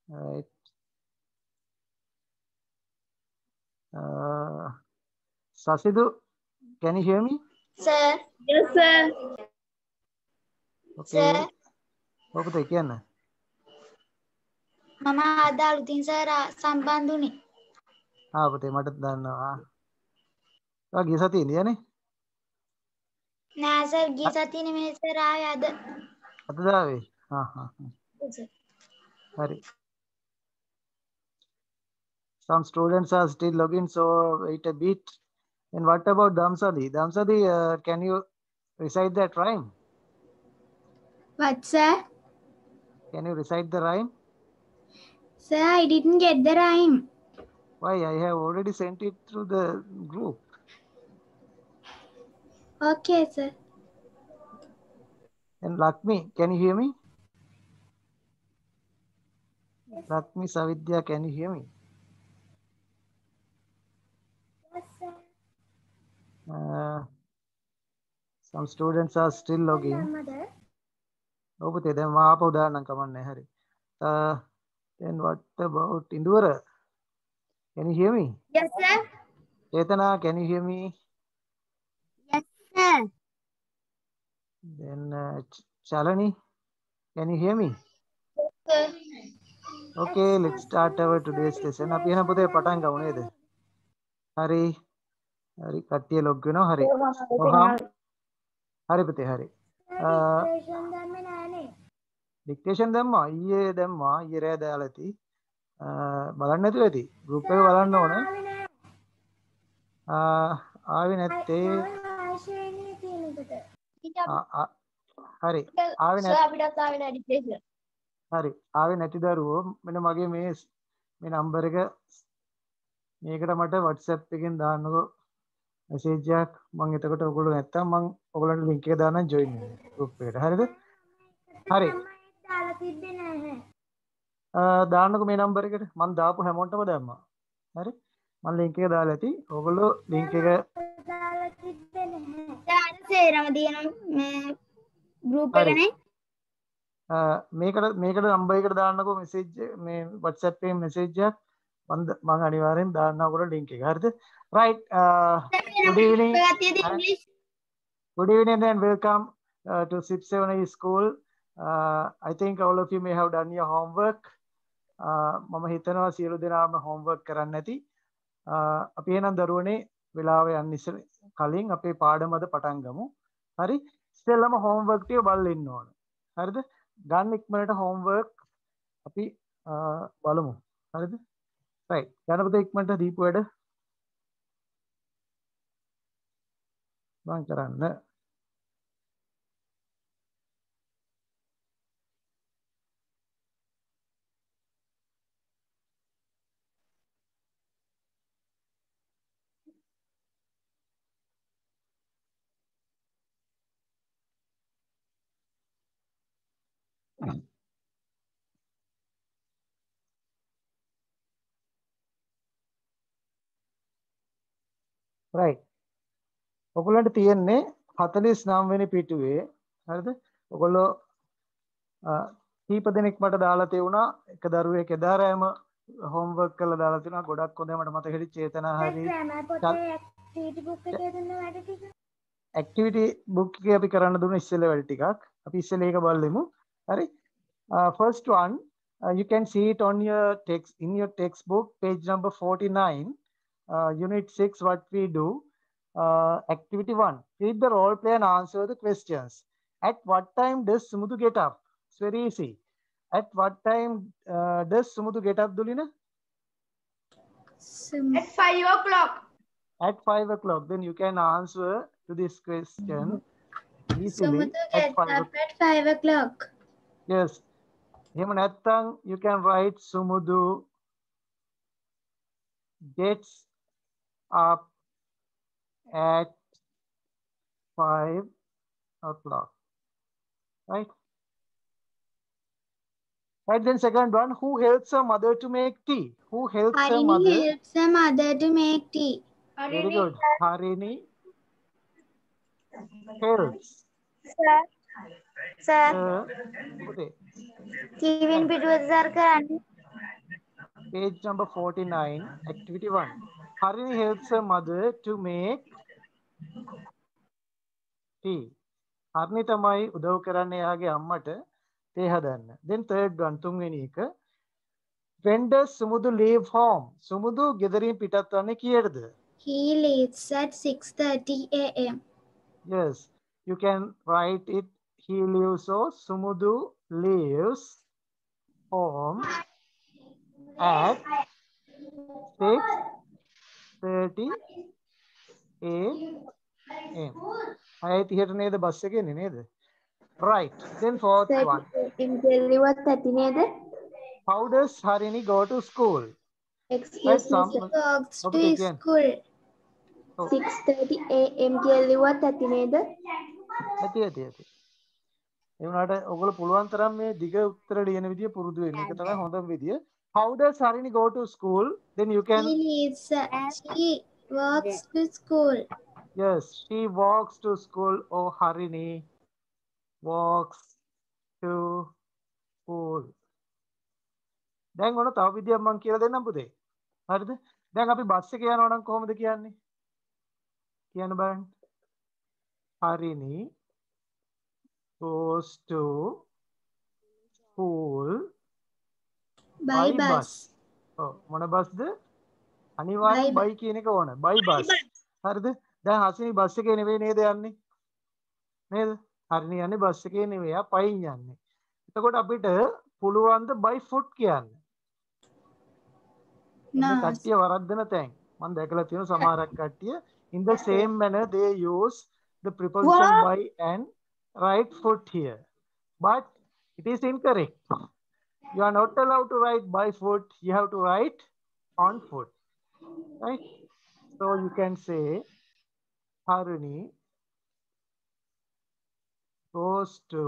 Right. Sasidu, can you hear me? Sir. Yes, sir. Okay. Sir. ඔබ කියන්න. මම අද අලුතින් සර් සම්බන්ධ වුණේ. පුතේ මට දන්නවා. ඔයා ගිය සතියේ ඉඳියානේ? නෑ සර් ගිය සතියේ නෙමෙයි සර් ආවේ අද. අද දාවේ? හරි. Some students are still logging, so wait a bit. And what about Damsadi? Damsadi, can you recite that rhyme? What, sir? Can you recite the rhyme? Sir, I didn't get the rhyme. Why? I have already sent it through the group. Okay, sir. And Lakmi, can you hear me? Lakmi Savidya, can you hear me? Yes, sir. Some students are still logging. ඔබතේ දැන් මම ආපහු දාන්නම් කමන්නේ හරි. Then what about Indura? Can you hear me? Yes, sir. Chetana, can you hear me? Yes, sir. Then Chalani, can you hear me? Sir. Okay, let's start our today's lesson. අපි එහෙනම් පුතේ පටන් ගමු නේද? හරි. හරි කට්ටිය ලොග් වෙනවා හරි. හරි පුතේ හරි. ඩික්ටේෂන් දැම්මා ඊයේ දැම්මා ඊයේ රෑ දාලා ඇති. බලන්න නැතුව ඇති. ගෲප් එක බලන්න ඕන. ආවේ නැත්තේ හරි ආවේ සර් අපිටත් ආවේ නෑ ඩික්ටේෂන්. හරි ආවේ නැති දරුවෝ මෙන්න මගේ මේ නම්බර් එක මේකට මට WhatsApp එකෙන් දාන්නකෝ මෙසේජ් එකක් මම එතකොට ඔයගොල්ලෝ නැත්තම් මම ඔයගොල්ලන්ට ලින්ක් එක දාන්නම් ජොයින් වෙන්න group එකට හරිද හරි දාලා තිබ්බේ නැහැ. දාන්නකෝ මේ නම්බර් එකට මම දාපු හැමෝටම දැම්මා හරි මම ලින්ක් එක දාලා ඇති ඔයගොල්ලෝ ලින්ක් එක දාලා තිබ්බේ නැහැ. දාන සේරම දිනන මේ group එකනේ. මේකට නම්බර් එකට දාන්නකෝ මෙසේජ් මේ WhatsApp එකේ මෙසේජ් එකක් මම අනිවාර්යෙන් දාන්න ඔයගොල්ලෝ ලින්ක් එක හරිද right good evening and welcome to SIP7E school I think all of you may have done your homework මම හිතනවා සියලු දෙනාම homework කරන්න ඇති අපි එහෙනම් දරුවනේ වෙලාව යන්න ඉස්සෙල් කලින් අපේ පාඩම අද පටන් ගමු හරි ඉස්සෙල්ලාම homework ටික බලලා ඉන්න ඕන හරිද ගන්න ඉක්මනට homework අපි බලමු හරිද right ගණපත ඉක්මනට දීපු වැඩ මම කරන්න right ඔයගොල්ලන්ට තියෙන්නේ 49 වෙනි පිටුවේ හරිද ඔයගොල්ලෝ කීප දෙනෙක් මට දාලා තියුණා එක දරුවෙක් එදා රෑම homework කරලා දාලා තියුණා ගොඩක් හොඳයි මට මතක හිටි චේතනා හරි activity book එකේ දුන්න වැඩ ටික activity book එකේ අපි කරන්න දුන්න ඉස්සෙල්ලා වැඩ ටිකක් අපි ඉස්සෙල්ලා ඒක බලමු හරි first one you can see it on your text in your textbook page number 49 unit 6 what we do activity 1 read the role play and answer the questions at what time does Sumudu get up it's very easy at what time does Sumudu get up Dulina At 5 o'clock. at 5 o'clock then you can answer to this question easily Sumudu gets up at 5 o'clock. yes එහෙම නැත්නම් you can write Sumudu gets up at 5 o'clock right right then second one who helps her mother to make tea who helps her Harini mother helps her mother to make tea. very good Harini helps Sir. okay කීවෙන් පිටුවද sir කරන්නේ? page number 49, activity 1. Harini helps her mother to make tea. Harini තමයි උදව් කරන්නේ එයාගේ අම්මට තේ හදන්න. Then third one, තුන්වෙනි එක. When does Sumudu leave home? Sumudu ගෙදරින් පිටත් වන්නේ කීයටද? He leaves at 6:30 a.m. Yes, you can write it. He leaves, so Sumudu leaves home at 6:30 a.m. 6:30ට නේද බස් එක එන්නේ නේද? Right. Then fourth one. ඉන්ටර්විව්වත් ඇති නේද? How does Harini go to school? Excuse me, Some- sir. Walks to Okay, again. school. Oh, 6:30 am කියලා ලිව්වත් ඇති නේද? ඇති. ඒ වුණාට ඔයගොල්ලෝ පුළුවන් තරම් මේ දිග උත්තර ලියන විදිය පුරුදු වෙන්න. ඒක තමයි හොඳම විදිය. How does Harini go to school? Then you can, He leaves. She walks to school. yes, she walks to school or Harini walks to school. දැන් ඔන්න තව විදියක් මම කියලා දෙන්නම් පුතේ. හරිද? දැන් අපි බස් එකේ යනවා නම් කොහොමද කියන්නේ? කියන්න බලන්න. Harini goes to school By bus. ඔව් මොන බස්ද? අනිවාර්යෙන් By බයි කියන එක ඕන. බයි බස්. හරිද? දැන් හසිනි බස් එකේ නෙවෙයි නේද යන්නේ? නේද? හරිනි යන්නේ බස් එකේ නෙවෙයි. ආ පයින් යන්නේ. එතකොට අපිට පුළුවන් ද බයි ෆුට් කියන්න? No. කට්ටිය වරද්දන තැන්. මම දැකලා තියෙන සමහරක් කට්ටිය in the same manner they use the preposition by and write foot here. But it is incorrect. You are not allowed to write by foot. You have to write on foot. Right? So you can say Harini goes to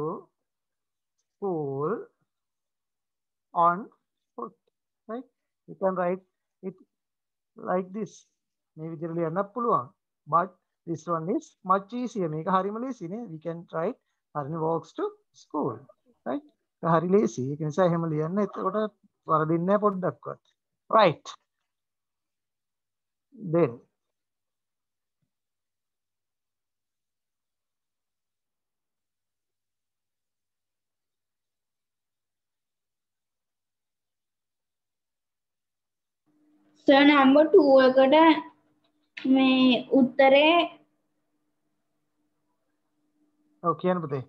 school on foot. Right? You can write it like this. මේ විදිහට ලියන්න පුළුවන්. But this one is much easier. මේක හරිම ලේසි නේ. We can write Harini walks to school. Right? ඒක හරි ලේසි. ඒක නිසා එහෙම ලියන්න. එතකොට වරදින්නේ නැහැ පොඩ්ඩක්වත්. Right. Then සර් නම්බර් 2 එකට මේ උත්තරේ ඔව් කියන්න පුතේ.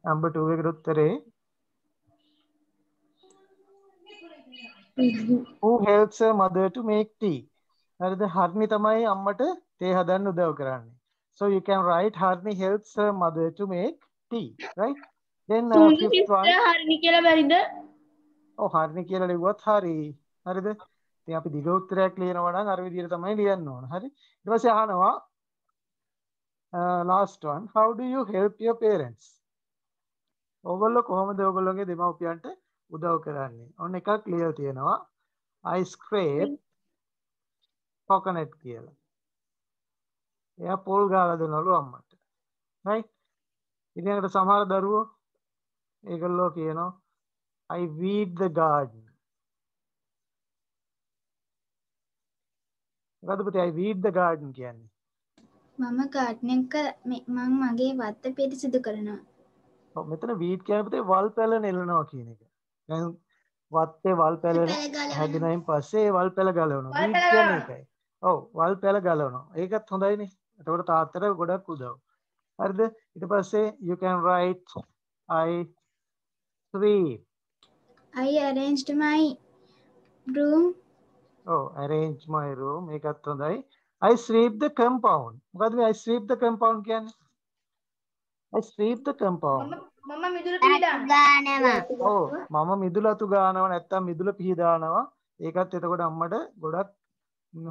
number 2 එකට උත්තරේ who helps her mother to make tea. හරිද? හර්නි තමයි අම්මට තේ හදන්න උදව් කරන්නේ. So you can write Harini helps her mother to make tea, right? Then fifth one. Harini කියලා බැරිද? ඔව් හර්නි කියලා ලිව්වත් හරි. හරිද? ඉතින් අපි දිග උත්තරයක් ලියනවා නම් අර විදිහට තමයි ලියන්න ඕන. හරි? ඊට පස්සේ අහනවා last one, how do you help your parents? ඔයගොල්ලෝ කොහොමද ඔයගොල්ලෝගේ දෙමව්පියන්ට උදව් කරන්නේ? ඔන්න එකක් ලියලා තියෙනවා. I scrape coconut කියලා. එයා පොල් ගාලා දෙනවලු අම්මට. right? ඊළඟට සමහර දරුවෝ ඒගොල්ලෝ කියනවා I weed the garden. මොකද්ද පුතේ I weed the garden කියන්නේ? මම garden එක මම මගේ වත්ත පිරිසිදු කරනවා. ඔව් මෙතන weed කියන්නේ පුතේ වල් පැල නෙලනවා කියන එක. දැන් වත්තේ වල් පැල හැදෙනයින් පස්සේ ඒ වල් පැල ගලවනවා. weed කියන්නේ ඒකයි. ඔව් වල් පැල ගලවනවා. ඒකත් හොඳයිනේ. එතකොට තාත්තට ගොඩක් උදව්. හරිද? ඊට පස්සේ you can write I sweep. I arranged my room. Oh, arrange my room. ඒකත් හොඳයි. I sweep the compound. මොකද්ද මේ I sweep the compound කියන්නේ? I sweep the compound. මම මිදුල පිළිදානවා. ඔව් මම මිදුල අතු ගානවා නැත්තම් මිදුල පිහදානවා. ඒකත් එතකොට අම්මට ගොඩක්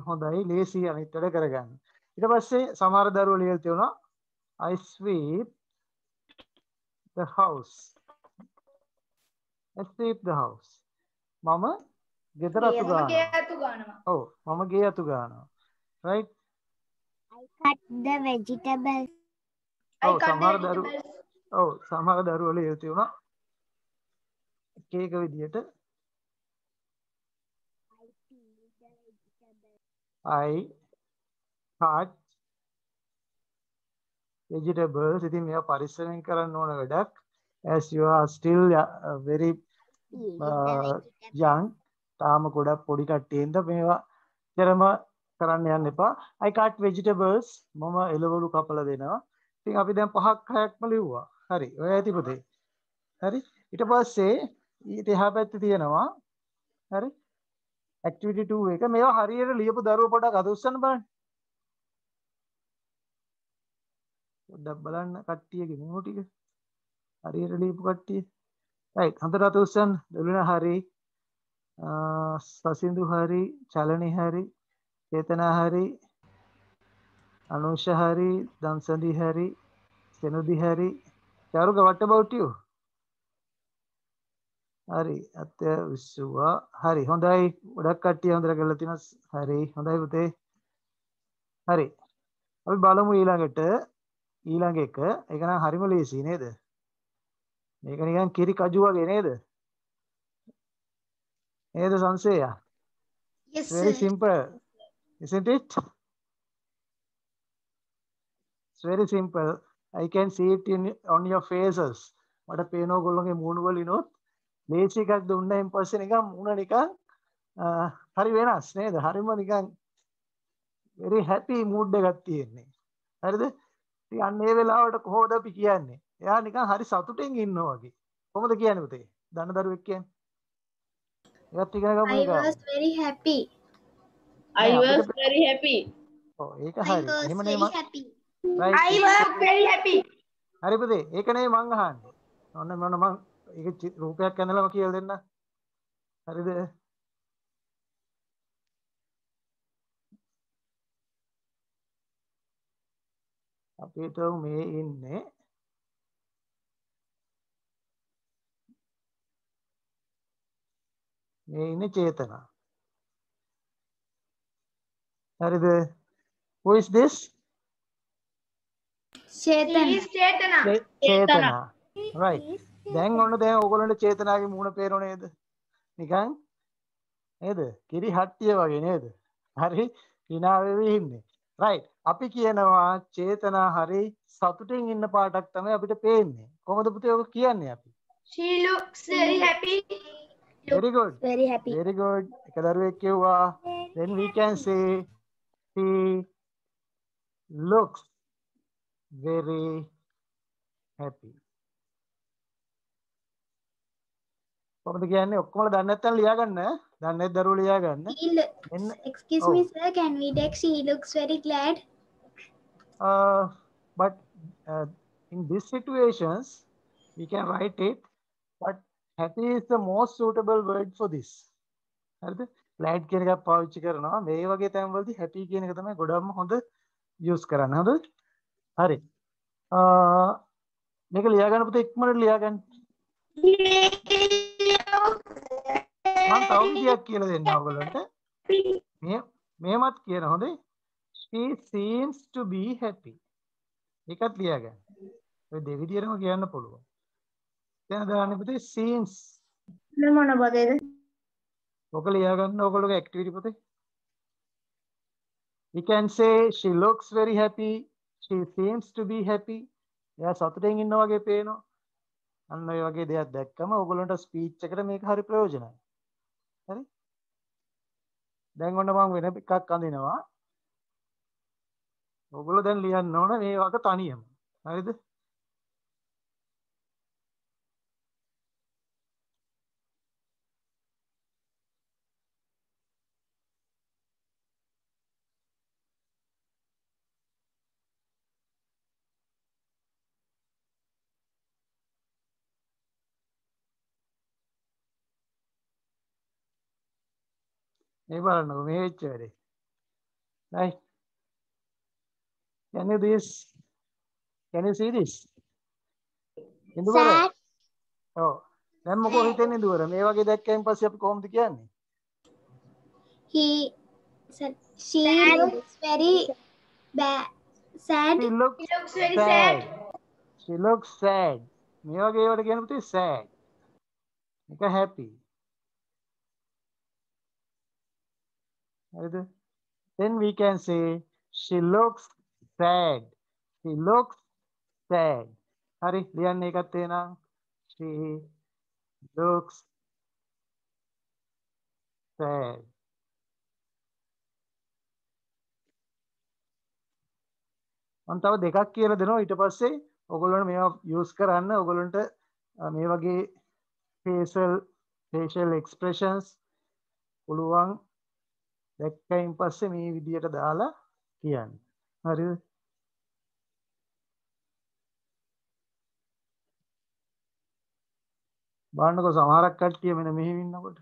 හොඳයි ලේසි අනිත් වැඩ කරගන්න. ඊට පස්සේ සමහර දරුවෝ ලියලා තියෙනවා I sweep the house. I sweep the house. මම ගෙදර අතු ගානවා. ඔව් මම ගේ අතු ගානවා. right? I cut the vegetables. ඔව් සමහර දරුවෝ ලියලා තියෙනවා එක එක විදියට I cut vegetables. ඉතින් මේවා පරිස්සමෙන් කරන්න ඕන වැඩක්. As you are still very young. තාම ගොඩක් පොඩි කට්ටියෙන්ද මේවා කරම කරන්න යන්න එපා. I cut vegetables. මම එළවලු කපලා දෙනවා. ඉතින් අපි දැන් 5ක් 6ක්ම ලිව්වා. හරි. ඔය ඇති පුතේ. හරි. ඊට පස්සේ ඊට එහා පැත්තේ තියෙනවා. හරි. activity 2 එක මේවා හරියට ලියපු දරුවෝ පොඩක් අත උස්සන්න බලන්න. පොඩ්ඩක් බලන්න කට්ටියගේ මෙමු ටික. හරියට ලියපු කට්ටිය. right. හොඳට අත උස්සන්න. දෙලුණ හරි. සසින්දු හරි. චලනි හරි. චේතනා හරි. අනුෂ හරි. දන්සන්දි හරි. සෙනුදි හරි. චාරුක what about you? හරි. අත උස්සුවා. හරි. හොඳයි. ගොඩක් කට්ටිය හොඳට කරලා තියෙනවා. හරි. හොඳයි පුතේ. හරි. අපි බලමු ඊළඟට ඊළඟ එක. ඒක නම් හරිම ලේසි නේද? මේක නිකන් කිරි කජු වගේ නේද? නේද සංසේය? Yes, Very sir. simple. Isn't it? It's very simple. I can see it on your faces. මට පේන ඕගොල්ලෝගේ මූණ වලිනොත් ලේසි එකක් දුන්නායින් පස්සේ නිකන් මූණ නිකන් හරි වෙනස් නේද? හරිම නිකන් very happy mood එකක් තියෙන්නේ. හරිද? ඉතින් අන්න ඒ වෙලාවට කොහොමද අපි කියන්නේ? එයා නිකන් හරි සතුටින් ඉන්නවා වගේ. කොහොමද කියන්නේ පුතේ? දන්න දරුවෙක් කියන්නේ. ඒවත් ඉගෙන ගමු I එක. was very happy. I නෑ, was අපිට very happy. ඔව් ඒක I හරි. was එහෙම very නේ happy. right. I was very happy. හරි පුතේ. ඒක නේ මං අහන්නේ. ඔන්න මම ඒක රූපයක් ඇඳලාම කියලා දෙන්න. හරිද? අපිට මේ ඉන්නේ චේතනා. හරිද? Who is this? He Chetan. is Chetana. චේතනා. right. දැන් ඔන්න දැන් ඕගොල්ලන්ට චේතනාගේ මූණ පේරෝ නේද? නිකන් නේද? කිරි හට්ටිය වගේ නේද? හරි hina වෙවි ඉන්නේ. right. අපි කියනවා චේතනා හරි සතුටින් ඉන්න පාටක් තමයි අපිට පේන්නේ. කොහොමද පුතේ ඔක කියන්නේ අපි? She looks very happy. very good. Very happy. very good. එක දරුවෙක් කිව්වා. then we can say he looks very happy. කොහොමද කියන්නේ? ඔක්කොම දන්නේ නැත්නම් ලියා ගන්න. දන්නේ නැත් දරුවෝ ලියා ගන්න. Excuse Oh. me, sir. Can we take? She looks very glad. But in these situations, we can write it. But happy is the most suitable word for this. හරිද? glad කියන එක පාවිච්චි කරනවා. මේ වගේ තැන්වලදී happy කියන එක තමයි ගොඩක්ම හොඳ use කරන්න. හරිද? හරි. මේක ලියා ගන්න පුතේ ඉක්මනට ලියා ගන්න. මම තව විදියක් කියලා දෙන්න ඔයගොල්ලන්ට. මේවත් කියන හොඳේ. She seems to be happy. ඒකත් ලියා ගන්න. ඔය දෙවිදියටම කියන්න පුළුවන්. දැන් දාන්න පුතේ seems. මොන බදේද? ඔක ලියා ගන්න ඔයගොල්ලෝගේ activity පුතේ. We can say she looks very happy. She seems to be happy. එයා සතුටින් ඉන්නා වගේ පේනවා. අන්න ඔය වගේ දෙයක් දැක්කම ඔයගොල්ලන්ට ස්පීච් එකට මේක හරි ප්‍රයෝජනයි. හරි? දැන් ඔන්න මම වෙන එකක් අඳිනවා. ඔයගොල්ලෝ දැන් ලියන්න ඕන මේ වගේ තනියම. හරිද? මේ බලන්නකො මේ වෙච්ච වැඩේ. right? Can you this? Can you see this? ඉඳුවර. ඔව්. දැන් මොකෝ හිතෙන්නේ ඉඳුවර? මේ වගේ දැක්කයින් පස්සේ අපි කොහොමද කියන්නේ? He said she looks very sad. She looks He looks very sad. sad. She looks sad. මේ වගේ ඒවට කියන පුතේ sad. එක happy. හරිද? then we can say she looks sad. She looks sad. Hari, liyan එකත් එහෙනම්. She looks sad. මම තව දෙකක් කියලා දෙනවා ඊට පස්සේ ඔයගොල්ලන්ට මේවා යූස් කරන්න ඔයගොල්ලන්ට මේ වගේ facial expressions පුළුවන් දැක්කයින් පස්සේ මේ විදියට දාලා කියන්න. හරිද? බලන්නකෝ සමහරක් කට්ටිය මෙන්න මෙහෙම ඉන්නකොට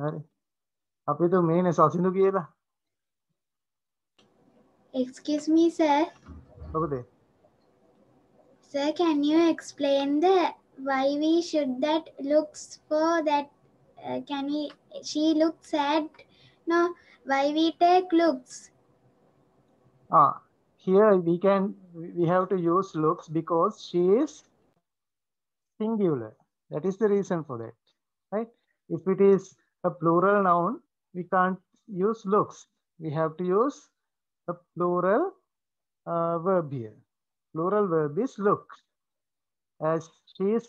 හරි අපි તો මේනේ සසිඳු කියලා. Excuse me, sir. මොකද? Sir, can you explain the why we should that looks for that? Can we? She looks sad. No, why we take looks? Here we have to use looks because she is singular. That is the reason for that, right? If it is a plural noun, we can't use looks. We have to use a plural verb here. Plural verb is look. As she is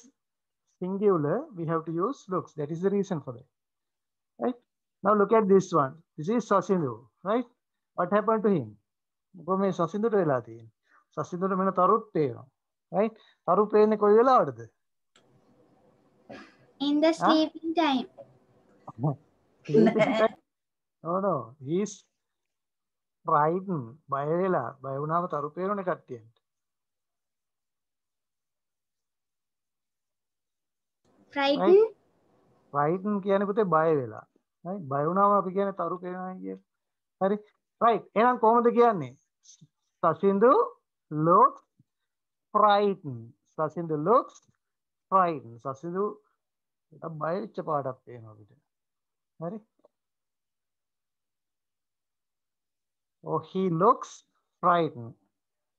singular, we have to use looks. That is the reason for that, right? Now look at this one. This is Sasindu, right? What happened to him? කොහොම මේ සසිඳුට වෙලා තියෙන්නේ? සසිඳුට මෙන්න තරුත් පේනවා, right? තරු පේන්නේ කොයි වෙලාවටද? In the sleeping time. Sleeping time? No. He's frightened. බය වෙලා. බය වුණාම තරු පේනෝනේ කට්ටියට. Frightened? Frightened කියන්නේ පුතේ බය වෙලා. right? බය වුණාම අපි කියන්නේ තරු පේනවා කියන්නේ. හරි? right. එහෙනම් කොහොමද කියන්නේ? Sasindu looks frightened. Sasindu looks frightened. Sasindu බය වෙච්ච පාටක් පේනවා අපිට. හරි? Oh, he looks frightened.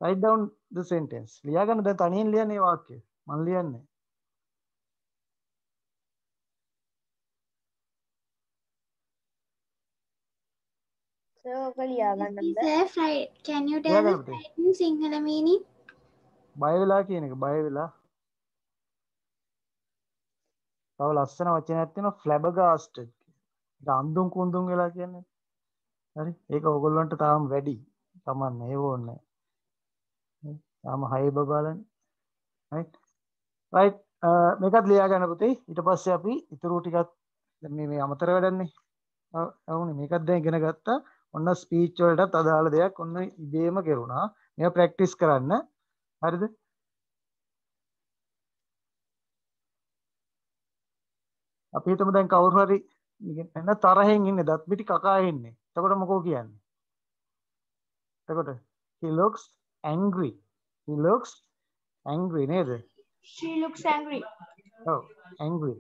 Write down the sentence. ලියා ගන්න දැන් තනියෙන් ලියන්නේ මේ වාක්‍යය. මම ලියන්නේ. Sir, ලියා ගන්නද? Sir, can you tell the frightened Sinhala meaning? බය වෙලා කියන එක බය වෙලා. තව ලස්සන වචනයක් තියෙනවා flabbergasted. ඒක අඳුන් කුඳුන් වෙලා කියන්නේ. හරි? ඒක ඕගොල්ලන්ට තාම වැඩි. තමන්නේ ඒව ඕනේ. තාම හයි බබාලන්නේ. right? right. මේකත් ලියා ගන්න පුතේ. ඊට පස්සේ අපි ඊටු ටිකක් මේ අමතර වැඩන්නේ. වුනේ මේකත් දැන් ඉගෙන ගත්තා. ඔන්න ස්පීච් වලටත් අදාළ දෙයක් ඔන්න ඉබේම කරුණා. මේක ප්‍රැක්ටිස් කරන්න. හරිද? අපි හිතමු දැන් කවුරු හරි එන්න තරහෙන් ඉන්නේ දත් පිටි කකා ඉන්නේ. එතකොට මොකෝ කියන්නේ? එතකොට he looks angry. He looks angry නේද? She looks angry. ඔව් angry.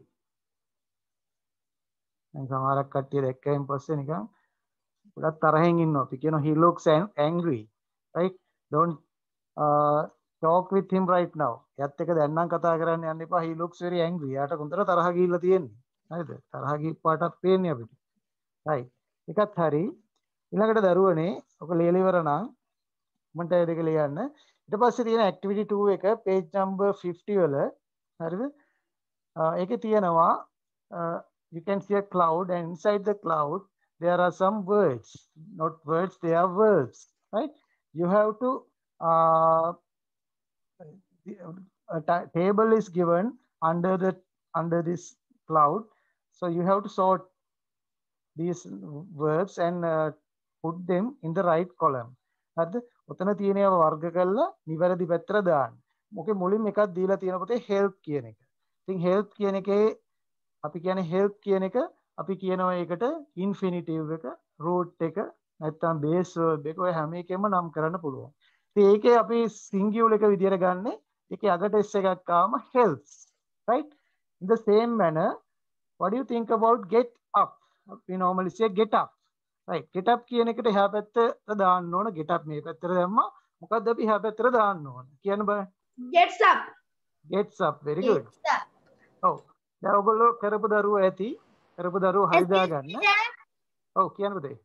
දැන් සමහරක් කට්ටිය දැක්කයින් පස්සේ නිකන් ගොඩක් තරහෙන් ඉන්නවා. අපි කියනවා he looks angry. right? Don't talk with him right now. එයත් එක දැන් නම් කතා කරන්න යන්න එපා. he looks very angry. යාට කොන්දර තරහ ගිහිල්ලා තියෙන්නේ. හරිද? තරහ ගිහ පාටක් පේන්නේ අපිට. right. එකත් හරි. ඊළඟට දරුවනේ ඔක ලියලා ඉවර නම් මන්ට ඒ දෙක ලියන්න. ඊට පස්සේ තියෙන activity 2 එක page number 50 වල හරිද? ඒකේ තියෙනවා you can see a cloud and inside the cloud there are some words. Not words, they are verbs. Right? You have to a table is given under this cloud, so you have to sort these verbs and put them in the right column. හරිද? ඔතන තියෙනව වර්ග කරලා නිවැරදි පැත්තට දාන්න. මොකද මුලින්ම එකක් දීලා තියෙන පොතේ help කියන එක. ඉතින් help කියන එකේ අපි කියන්නේ help කියන එක අපි කියනවා ඒකට infinitive එක, root එක, නැත්නම් base verb එක ඔය හැම එකෙම නම් කරන්න පුළුවන්. ඉතින් ඒකේ අපි singular එක විදියට ගන්නෙ ඒකේ අගට s එකක් ආවම helps. Right? In the same manner, what do you think about get up? We normally say get up. right get up කියන එකට එහා පැත්තට දාන්න ඕන get up මේ පැත්තට දැම්මා මොකද්ද අපි එහා පැත්තට දාන්න ඕන කියන්න බෑ Gets up. gets up very good ඔව් දැන් ඔයගොල්ලෝ කරපු දරුවෝ ඇති කරපු දරුවෝ හරි දාගන්න ඔව් කියන්න පුතේ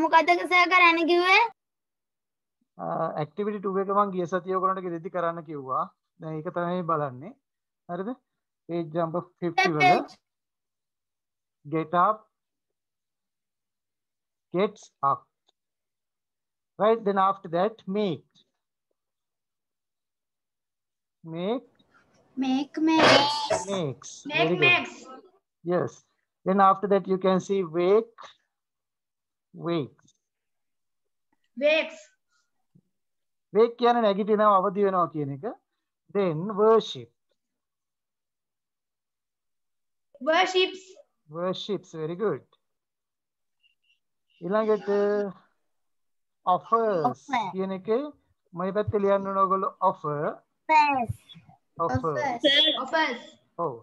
මොකද සර් කරන්න කිව්වේ activity 2 එක මම ගිය සතියේ ඔයගොල්ලන්ට ගෙදෙද්දි කරන්න කිව්වා දැන් ඒක තමයි බලන්නේ හරිද page number 50 වල get up gets up right then after that make makes very good yes then after that you can see wakes wake කියන්නේ නැගිටිනවා අවදි වෙනවා කියන එක then worships very good ඊළඟට offers කියන එකේ මේ පැත්තේ ලියන්න ඕන ඔයගොල්ලෝ offers Offers. ඔව්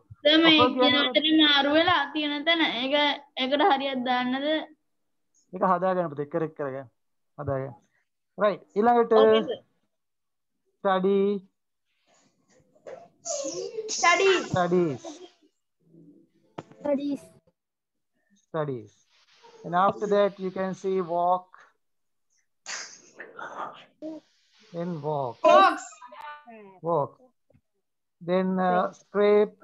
මේ offer කියන්නේ කියනතර මාරු වෙලා තියෙන තැන ඒකට හරියට දාන්නද ඒක හදාගන්න පුතේ correct කරගන්න හදාගන්න right ඊළඟට studies and after that you can see walk then walk then scrape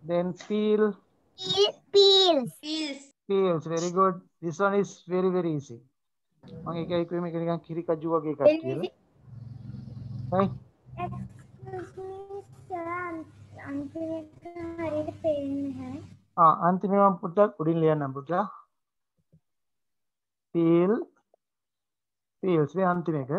then peels very good this one is very very easy මම එක එක මේක නිකන් කිරි කජු වගේ එකක් කියලා right අන්තිමේ මම පුතක් උඩින් ලියන්නම් පුතා peels මේ අන්තිම එක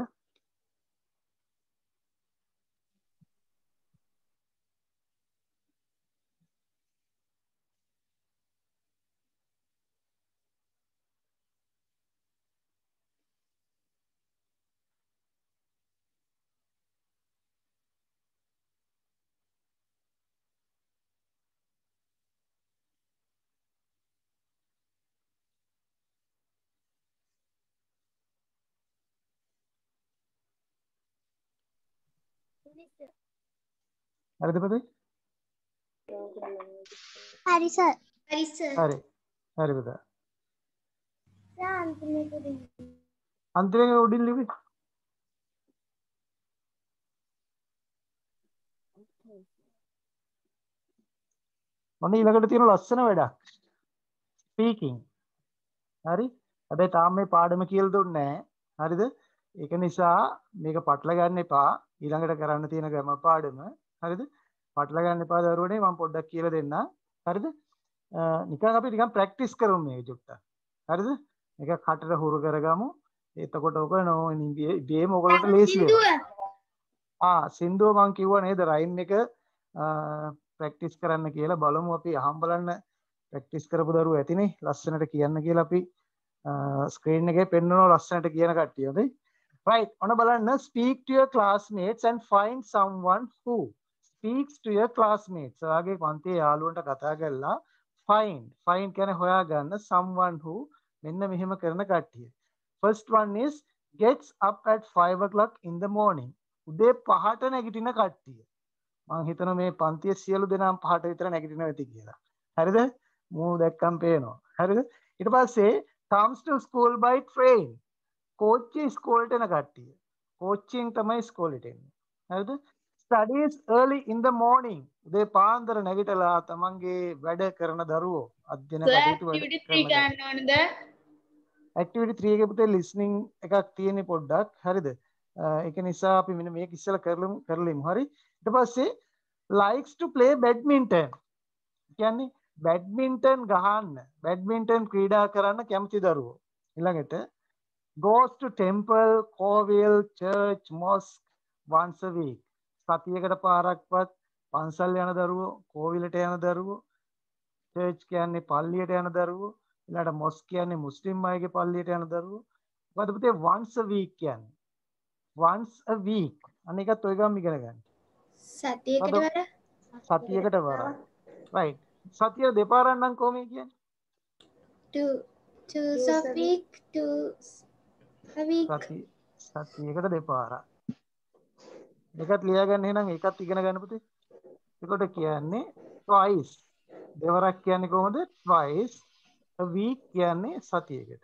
හරිද පුතේ හරි සර් හරි පුතා අන්තිමේ උඩින් ලිව්වේ මොන ඊළඟට තියෙන ලස්සන වැඩක් ස්පීකින් හරි හැබැයි තාම මේ පාඩම කියලා දුන්නේ නැහැ හරිද ඒක නිසා මේක පටල ගන්න එපා ඊළඟට කරන්න තියෙන ගම පාඩම හරිද පටල ගන්න එපා දරුවනේ මම පොඩ්ඩක් කියලා දෙන්න හරිද නිකන් අපි නිකන් ප්‍රැක්ටිස් කරමු මේ චුට්ටක් හරිද මේක කටට හුරු කරගමු එතකොට ඔක ඉබේම ඔයගලට ලේසි වෙනවා සින්දුව මම කිව්වා නේද රයිම් එක ප්‍රැක්ටිස් කරන්න කියලා බලමු අපි අහම් බලන්න ප්‍රැක්ටිස් කරපු දරුවෝ ඇතිනේ ලස්සනට කියන්න කියලා අපි ස්ක්‍රීන් එකේ පෙන්වනවා ලස්සනට කියන කට්ටිය හොඳයි right ඔන්න බලන්න speak to your classmates and find someone who speaks to your classmates ඔයාගේ පන්තියේ යාළුවන්ට කතා කරලා find කියන්නේ හොයාගන්න someone who මෙන්න මෙහෙම කරන කට්ටිය first one is gets up at 5 o'clock in the morning උදේ 5ට නැගිටින කට්ටිය මම හිතනවා මේ පන්තියේ සියලු දෙනාම 5ට විතර නැගිටිනවා ඇති කියලා හරිද මූ දැක්කම් පේනවා හරිද ඊට පස්සේ comes to school by train කෝච්චි ස්කෝලට එන කට්ටිය කෝච්චියෙන් තමයි ස්කෝලට එන්නේ හරිද studies early in the morning උදේ පාන්දර නැගිටලා තමන්ගේ වැඩ කරන දරුවෝ අධ්‍යයන කටයුතු කරන activity 3 එකේ පුතේ listening එකක් තියෙන්නේ පොඩ්ඩක් හරිද ඒක නිසා අපි මෙන්න මේක ඉස්සෙල්ලා කරලිමු හරි ඊට පස්සේ likes to play badminton කියන්නේ badminton ගහන්න badminton ක්‍රීඩා කරන්න කැමති දරුවෝ ඊළඟට goes to temple කෝවිල් church mosque once a week සතියකට පාරක්වත් පන්සල් යන දරුවෝ කෝවිලට යන දරුවෝ church කියන්නේ පල්ලියට යන දරුවෝ ඊළඟට mosque කියන්නේ මුස්ලිම් අයගේ පල්ලියට යන දරුවෝ මොකද පුතේ once a week කියන්නේ once a week අනිකත් ඔය ගම ඉගෙන ගන්න. සතියකට වර සතියකට වරයි. right. සතිය දෙපාරක් නම් කොහොමද කියන්නේ? two of week, two a week. සතියකට දෙපාරක්. ඒකත් ලියා ගන්න එහෙනම් ඒකත් ඉගෙන ගන්න පුතේ. ඒකට කියන්නේ twice. දෙවරක් කියන්නේ කොහොමද? twice. a week කියන්නේ සතියකට.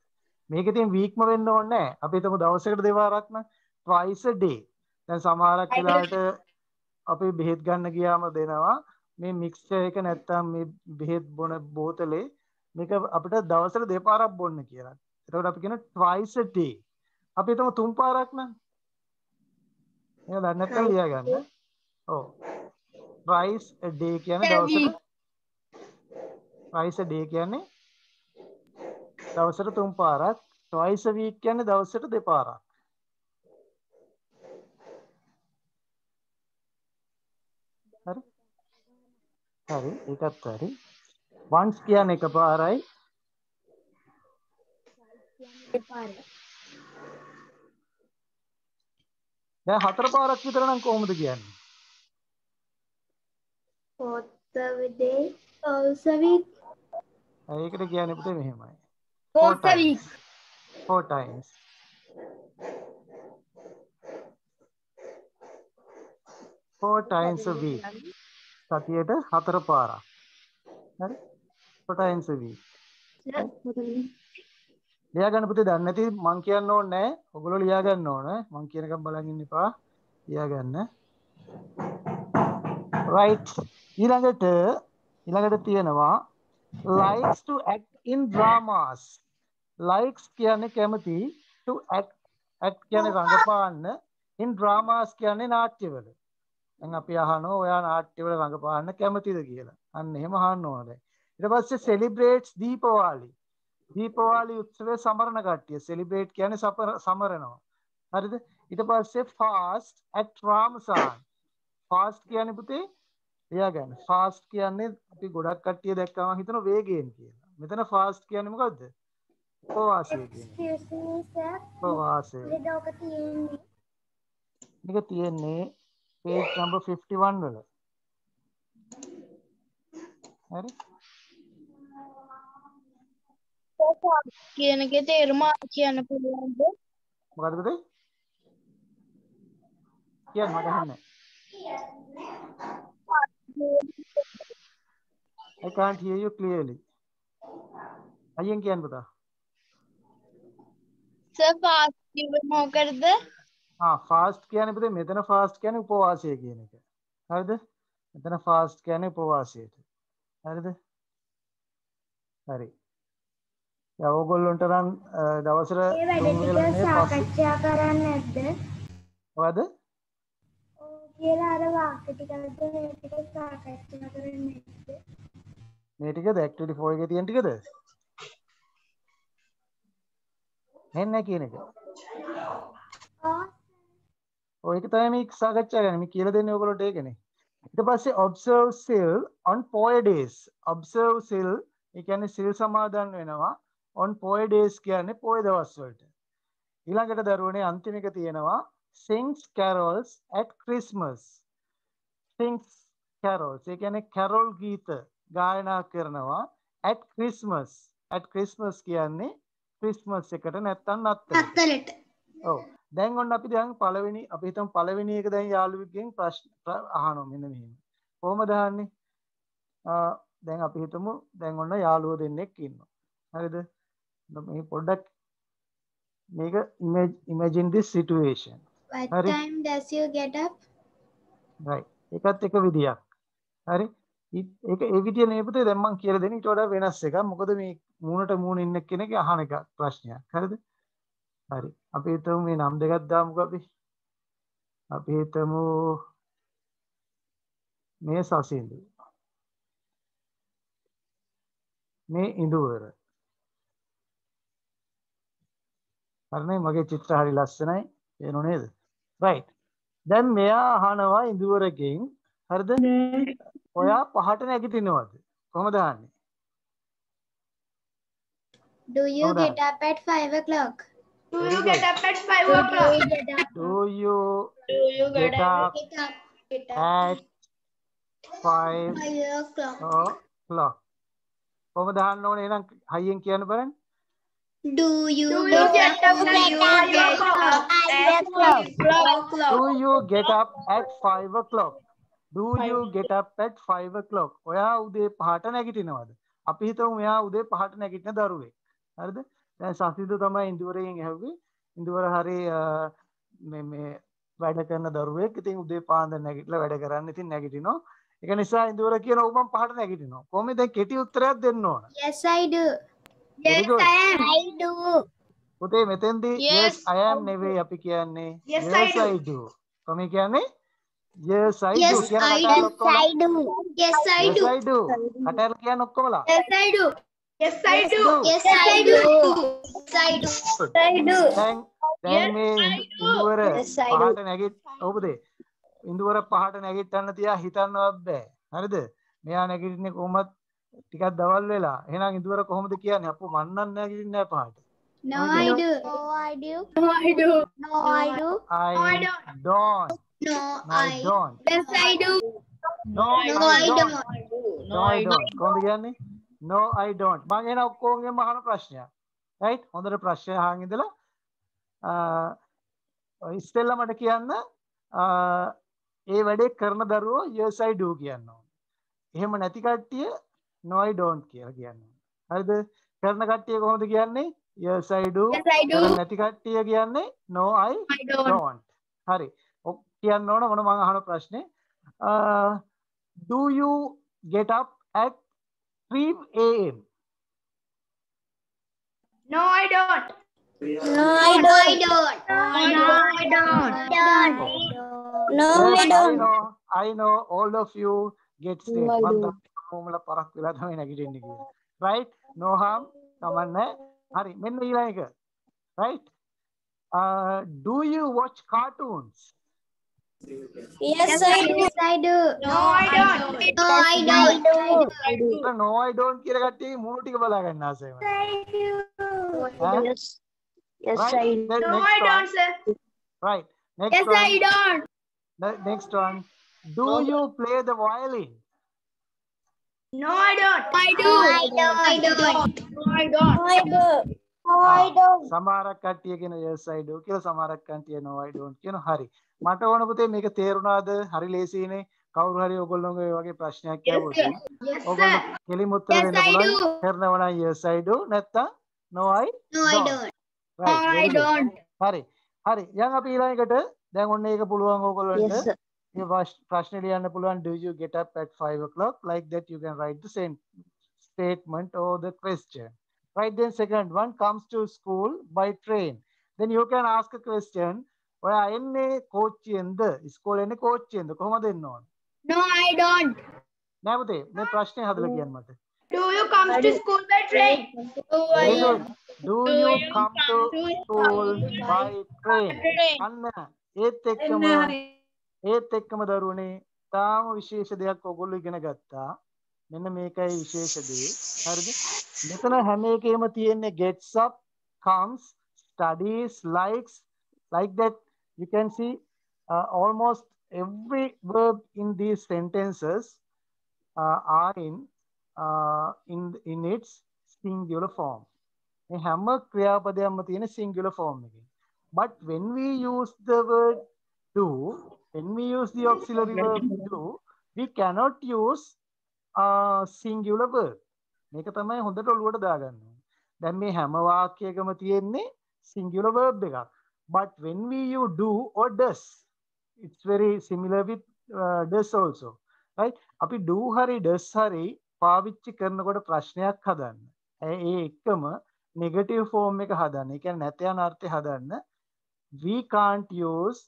මේකේ තියෙන weekම වෙන්න ඕනේ නැහැ. අපි හිතමු දවසකට දෙවරක් නම් twice a day. දැන් සමහරක් වෙලාවට අපි බෙහෙත් ගන්න ගියාම දෙනවා මේ මික්ස්චර් එක නැත්තම් මේ බෙහෙත් බොන බෝතලේ මේක අපිට දවසට දෙපාරක් බොන්න කියලා. එතකොට අපි කියන twice a day. අපි හිතමු තුන් පාරක් නම්. එහෙනම් දැන් නැත්තම් ලියා ගන්න. ඔව්. twice a day කියන්නේ දවසට twice a day කියන්නේ දවසට තුන් පාරක්. twice a week කියන්නේ දවසට දෙපාරක්. හරි? හරි, ඒකත් හරි. once කියන්නේ එකපාරයි. දැන් හතර පාරක් විතර නම් කොහොමද කියන්නේ? Fourth of the day, twice a week. ඒකට කියන්නේ පුතේ මෙහෙමයි. Fourth a week. 4 times. 4 times a week. සතියට හතර පාරක්. හරි? 4 times a week. ලියා ගන්න පුතේ දන්නේ නැති මං කියන්න ඕනේ නැහැ. ඔයගොල්ලෝ ලියා ගන්න ඕන. මං කියනකම් බලන් ඉන්න එපා. ලියා ගන්න. right. ඊළඟට තියෙනවා likes to act in dramas. likes කියන්නේ කැමති to act කියන්නේ රඟපාන්න in dramas කියන්නේ නාට්‍යවල. දැන් අපි අහනවා ඔයා නාට්‍යවල රඟපාන්න කැමතිද කියලා. අන්න එහෙම අහන්න ඕනේ. ඊට පස්සේ celebrates දීපවාලි. දීපවාලි උත්සවය සමරන කට්ටිය celebrate කියන්නේ සමරනවා. හරිද? ඊට පස්සේ fast at Ramsan. fast කියන්නේ පුතේ එයා ගන්න. fast කියන්නේ අපි ගොඩක් කට්ටිය දැක්කම හිතන වේගයෙන් කියලා. මෙතන fast කියන්නේ මොකද්ද? ප්‍රවාසය කියන්නේ. Excuse me, sir. ප්‍රවාසය. ලෙඩක තියෙන්නේ. මේක තියෙන්නේ page number 51 වල. හරි? කියන එකේ තේරුම කියන්න පුළුවන්ද? මොකද්ද පුතේ? කියන්න මට අහන්නේ. I can't hear you clearly. අයියෙන් කියන්න පුතා. සර් ෆාස්ට් කිව්වේ මොකටද? fast කියන්නේ පුතේ මෙතන fast කියන්නේ උපවාසය කියන එක. හරිද? මෙතන fast කියන්නේ උපවාසයට. හරිද? හරි. දැන් ඕගොල්ලන්ට නම් දවසට ඒ වැඩ ටික සාකච්ඡා කරන්නේ නැද්ද? මොකද? ඔව් කියලා අර වාක්‍ය ටිකද මේ ටික සාකච්ඡා කරන්නේ නැද්ද? මේ ටිකද activity 4 එකේ තියෙන ටිකද? හෙන්නේ කියන එක. ඔය එක තමයි මේ සාකච්ඡා කරන්නේ. මේ කියලා දෙන්නේ ඔයගොල්ලෝට ඒකනේ. ඊට පස්සේ observe sill on poor days. observe sill ඒ කියන්නේ සිල් සමාදන් වෙනවා on poor days කියන්නේ පොය දවස් වලට. ඊළඟට දරුවනේ අන්තිම එක තියෙනවා sings carols at Christmas. sings carols ඒ කියන්නේ carol ගීත ගායනා කරනවා at Christmas. at Christmas කියන්නේ Christmas එකට නැත්තම් නත්තලට. ඔව්. දැන් ඔන්න අපි දැන් පළවෙනි අපි හිතමු පළවෙනි එක දැන් යාළුවෙක්ගෙන් ප්‍රශ්න අහනවා මෙන්න මෙහෙම. කොහොමද අහන්නේ? දැන් අපි හිතමු දැන් ඔන්න යාළුවෝ දෙන්නෙක් ඉන්නවා. හරිද? මේ පොඩ්ඩක් මේක imagine this situation. What හරි? time does you get up? right. ඒකත් එක විදියක්. හරි? ඒක ඒ විදිය නේ පුතේ දැන් මම කියලා දෙන්නේ ඊට වඩා වෙනස් එකක්. මොකද මේ මූණට මූණ ඉන්න කෙනෙක් අහන එක ප්‍රශ්නයක්. හරිද? හරි. අපි හිතමු මේ නම් දෙකක් දාමුකෝ අපි. අපි හිතමු මේ සසින්දු. මේ ඉඳුවර. හරිනේ මගේ චිත්‍ර හරි ලස්සනයි. පේනෝ නේද? right. දැන් මෙයා අහනවා ඉඳුවරකින් හරිද? ඔයා පහට නැගිටිනවද? කොහොමද අහන්නේ? Do you get up at 5 o'clock? Do Very you good. get up at 5 o'clock? Do you get get up Get at 5 o'clock. o'clock? කොහොමද අහන්න ඕනේ එහෙනම් හයියෙන් කියන්න බලන්න. Do you Do you get get up up at 5 o'clock? Do you get up at 5 o'clock? Do you get up at 5 o'clock? ඔයා උදේ 5ට නැගිටිනවද? අපි හිතමු මෙයා උදේ 5ට නැගිටින දරුවෙක්. හරිද? දැන් සසිදු තමයි ඉන්දුවරයෙන් ඇහුවේ. ඉන්දුවර හරි මේ වැඩ කරන දරුවෙක්. ඉතින් උදේ පාන්දර නැගිටලා වැඩ කරන්න ඉතින් නැගිටිනවා. ඒක නිසා ඉන්දුවර කියන ඔබ මම 5ට නැගිටිනවා. කොහොමද දැන් කෙටි උත්තරයක් දෙන්න ඕන? Yes, I do. Very good. I do. පුතේ මෙතෙන්දී yes I am නෙවෙයි අපි කියන්නේ Yes, yes I I do. කොහොමද කියන්නේ? Yes I do. Yes, කියන I කතාව do. ඔක්කොම Yes, I yes do. I do. කතාව කියන ඔක්කොමලා. Yes, I do. Yes, I do. Yes, I do. Yes, I do. I do. දැන් මේ ඉන්දුවර Yes, I do. පහට නැගිට ඔබදේ ඉන්දුවර පහට නැගිටන්න තියා හිතන්නවත් බෑ. හරිද? මෙයා නැගිටින්නේ කොහොමද ටිකක් දවල් වෙලා. එහෙනම් ඉන්දුවර කොහොමද කියන්නේ? අප්පු මන්නන්න නැගිටින්නේ නැහැ පහට. No, I do. No, I do. No, I do. No, I do. I don't. No, No, I don't. Yes, I do. No, No, I I don't. don't. No, I don't. කොහොමද කියන්නේ? No, I don't. මම එන ඔක්කොගෙම අහන ප්‍රශ්නයක්. right? හොඳට ප්‍රශ්නය අහන් ඉඳලා ඉස්සෙල්ලා මට කියන්න ඒ වැඩේ කරන දරුවෝ yes I do කියන්න ඕනේ. එහෙම නැති කට්ටිය no I don't කියලා කියන්න ඕනේ. හරිද? කරන කට්ටිය කොහොමද කියන්නේ? yes I do. Yes, I do. කරන නැති කට්ටිය කියන්නේ no I don't. හරි. කියන්න ඕන මොන මම අහන ප්‍රශ්නේ. Do you get up at 3 a.m.? No, I don't. No, I don't. No, I don't. No, I don't. I know all of you get straight. මම පරක් වෙලා තමයි නැගිටින්නේ කියලා. Right? No harm. කමන්නේ. හරි. මෙන්න ඊළඟ එක. Right? Do you watch cartoons? Yes, I do. Yes, I do. No, I don't. No, I don't. No, I don't කියලා කට්ටිය මූණු ටික බලා ගන්න ආසයි මට. Yes. Yes, Right? I do. No, I don't, sir. Right. Next Yes, one. I don't. Next one. Do you play the violin? No, I don't. I do. I don't. No, I don't. I do. I don't. සමහරක් කට්ටිය කියන yes I do කියලා සමහරක් කට්ටිය no I don't කියන හරි. මට ඕන පුතේ මේක තේරුණාද? හරි ලේසියිනේ. කවුරු හරි ඔයගොල්ලෝගේ ඔය වගේ ප්‍රශ්නයක් ඇහුවොත් Yes, ඔයගොල්ලෝ sir. කෙලිම උත්තර Yes, දෙන්න I පුළුවන්. do. කරනවා නම් yes I do නැත්නම් no I No, I don't. don't. Right. No, I very good. don't. හරි. හරි. දැන් අපි ඊළඟට දැන් ඔන්න ඒක පුළුවන් ඕගොල්ලන්ට. Yes, sir. මේ ප්‍රශ්නේ ලියන්න පුළුවන් do you get up at 5 o'clock? Like that you can write the same statement or the question. Right, then second one comes to school by train. Then you can ask a question. ඔයා එන්නේ කෝච්චියෙන්ද? ඉස්කෝලේ එන්නේ කෝච්චියෙන්ද? කොහමද එන්න ඕන? No, I don't. නෑ පුතේ මේ ප්‍රශ්නේ හදලා කියන්න මට. Do you come to school by train? Very good. Do you come to school by train? අන්න ඒත් එක්කම දරුවනේ තාම විශේෂ දෙයක් ඔයගොල්ලෝ ඉගෙන ගත්තා. මෙන්න මේකයි විශේෂ දේ. හරිද? මෙතන හැම එකේම තියෙන්නේ gets up, comes, studies, likes, like that. You can see almost every verb in these sentences are in its singular form. මේ හැම ක්‍රියාපදයක්ම තියෙන singular form එකේ. But when we use the word do, when we use the auxiliary verb do, we cannot use singular verb. මේක තමයි හොඳට ඔලුවට දාගන්න ඕනේ. දැන් මේ හැම වාක්‍යයකම තියෙන්නේ singular verb එකක්. But when we use do or does, it's very similar with does also. Right? අපි do hari does hari පාවිච්චි කරනකොට ප්‍රශ්නයක් හදන්න. ඒ එකම negative form එක හදන්න. ඒ කියන්නේ නැත යන අර්ථය හදන්න. We can't use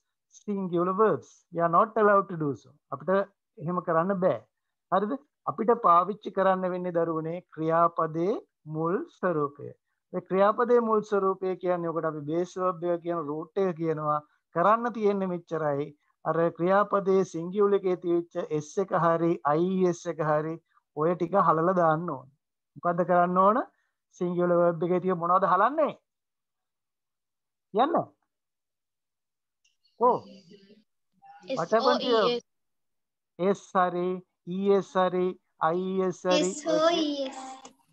singular verbs. We are not allowed to do so. අපිට එහෙම කරන්න බෑ. හරිද? අපිට පාවිච්චි කරන්න වෙන්නේ දරුවනේ ක්‍රියාපදයේ මුල් ස්වරූපය. මේ ක්‍රියාපදයේ මුල් ස්වරූපය කියන්නේ ඔකට අපි බේස් verb එක කියන root එක කියනවා. කරන්න තියෙන්නේ මෙච්චරයි. අර ක්‍රියාපදයේ singular එකේ තියෙච්ච s එක හරි ies එක හරි ඔය ටික හලලා දාන්න ඕන. මොකද්ද කරන්න ඕන? singular verb එකේ තියෙන මොනවද හලන්නේ? කියන්න. Oh, what happened to your S හරි ES හරි IES හරි SOES.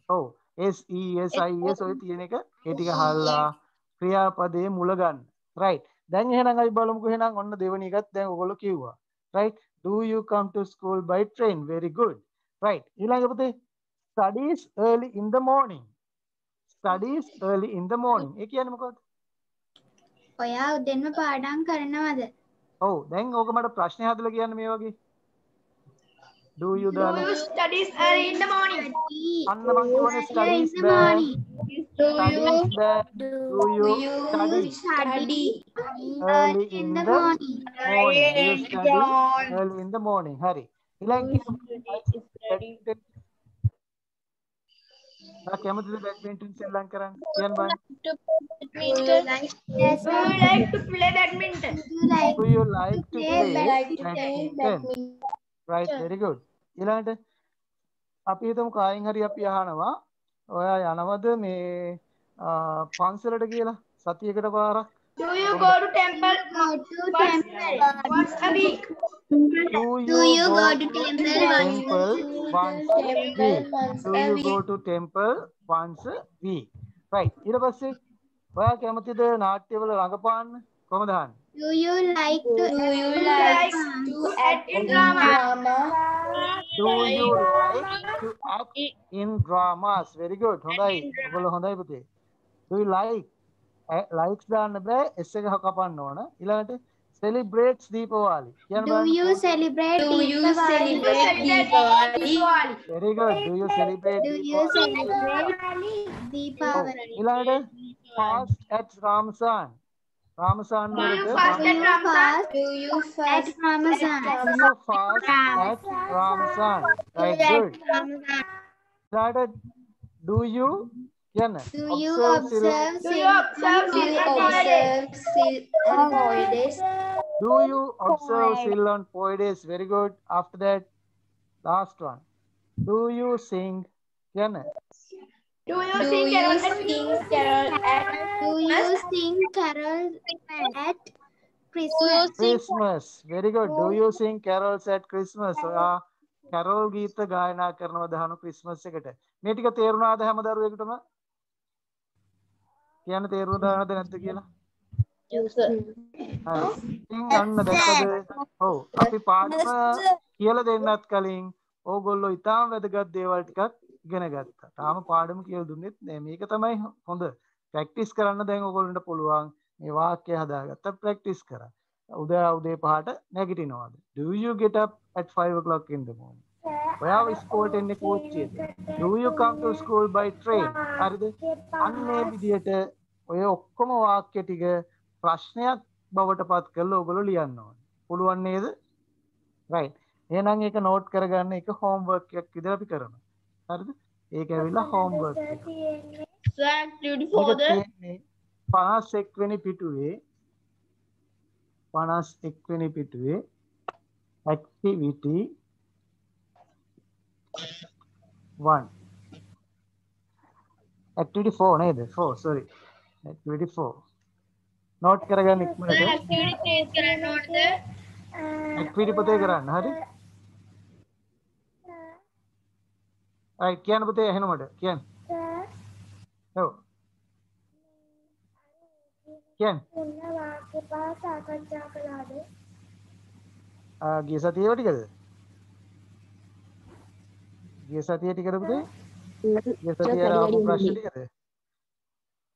ඔව් SES IES ඔය තියෙන එක ඒ ටික අහලා ක්‍රියාපදයේ මුල ගන්න. right. දැන් එහෙනම් අපි බලමුකෝ එහෙනම් ඔන්න දෙවෙනි එකත් දැන් ඔයගොල්ලෝ කිව්වා. right. Do you come to school by train? Very good. right. ඊළඟ පුතේ studies early in the morning. studies early in the morning. ඒ කියන්නේ මොකක්ද? ඔයා උදෙන්ම පාඩම් කරනවද? ඔව් දැන් ඕක මට ප්‍රශ්නේ හදලා කියන්න මේ වගේ. Do you Do දාලා you studies early in the morning? අන්න මං කියවනේ in studies the බෑ. morning. studies බෑ. Do you study Study early in the morning. morning? Do you study early in the morning? හරි. ඊළඟ ඔයා කැමතිද බැඩ්මින්ටන් සෙල්ලම් කරන්න? කියන්න බෑ. Yes, Do you like to play badminton? Do you like to play badminton? badminton? Right, very good. ඊළඟට අපි හිතමු කායින් හරි අපි අහනවා ඔයා යනවද මේ පන්සලට කියලා සතියකට පාරක්? Do you go to temple once a week? Do you go to temple once a week? Do you go to temple once a week? Right. ඊට පස්සේ ඔයා කැමතිද නාට්‍යවල රඟපාන්න? කොහොමද අහන්නේ? Do you like to act in drama? Do you like to act in dramas? Very good. හොඳයි. ඔයගොල්ලෝ හොඳයි පුතේ. Do you like likes දාන්න බෑ S එක කපන්න ඕන. ඊළඟට celebrates දීපාවලි. කියන්න Do බලන්න. you celebrate Deepavali? Very good. Do you celebrate Do you Deepavali? celebrate Deepavali? ඊළඟට fast at Ramsan. Ramsan Do you වලට fast at Ramzan? At Ramazan? Do you fast at Ramsan? Right, good. ඊළඟට do you කියන්න. Do you observe observe Do you observe Sill on holidays? Do you observe Sill on Poides? Very good. After that, last one. Do you sing? Kiana? Do you sing carol at Do you sing carols at Christmas? Christmas. Very good. Do you sing carols at Christmas? Carol ගීත ගායනා කරනවද අහන Christmas එකට? මේ ටික තේරුණාද හැම දරුවෙකුටම? කියන්න තේරුණාද නැද්ද කියලා? අන්න දැක්කද? ඔව් අපි පාඩම කියලා දෙන්නත් කලින් ඕගොල්ලෝ ඉතාම වැදගත් දේවල් ටිකක් ඉගෙන ගත්තා. තාම පාඩම කියලා දුන්නෙත් නෑ. මේක තමයි හොඳ. ප්‍රැක්ටිස් කරන්න දැන් ඕගොල්ලන්ට පුළුවන්. මේ වාක්‍ය හදාගත්තා ප්‍රැක්ටිස් කරා. උදේ 5ට නැගිටිනවද? Do you get up at 5 o'clock in the morning? ඔයාව ඉස්කෝලේට එන්නේ කෝච්චියේද? Do you come to school by train? හරිද? අන්නේ විදියට ඔය ඔක්කොම වාක්‍ය ටික ප්‍රශ්නයක් බවට පත් කරලා ඔයගොල්ලෝ ලියන්න ඕනේ. පුළුවන් නේද? right. එහෙනම් ඒක නෝට් කරගන්න එක හෝම්වර්ක් එකක් විදිහට අපි කරනවා. හරිද? ඒක ඇවිල්ලා හෝම්වර්ක් එක. activity for the 51 වෙනි පිටුවේ 51 වෙනි පිටුවේ activity 1 activity 4 නේද? 4 sorry. activity 4 note කරගන්න ඉක්මනට. activity trace කරන්න ඕනද? activity පොතේ කරන්න. හරි? right කියන්න පුතේ එහෙනමඩ කියන්න. ඔව්. කියන්න. ගිය සතියේ ටිකද? ගිය සතියේ ටිකද පුතේ? ගිය සතියේ ආපු ප්‍රශ්න ටිකද?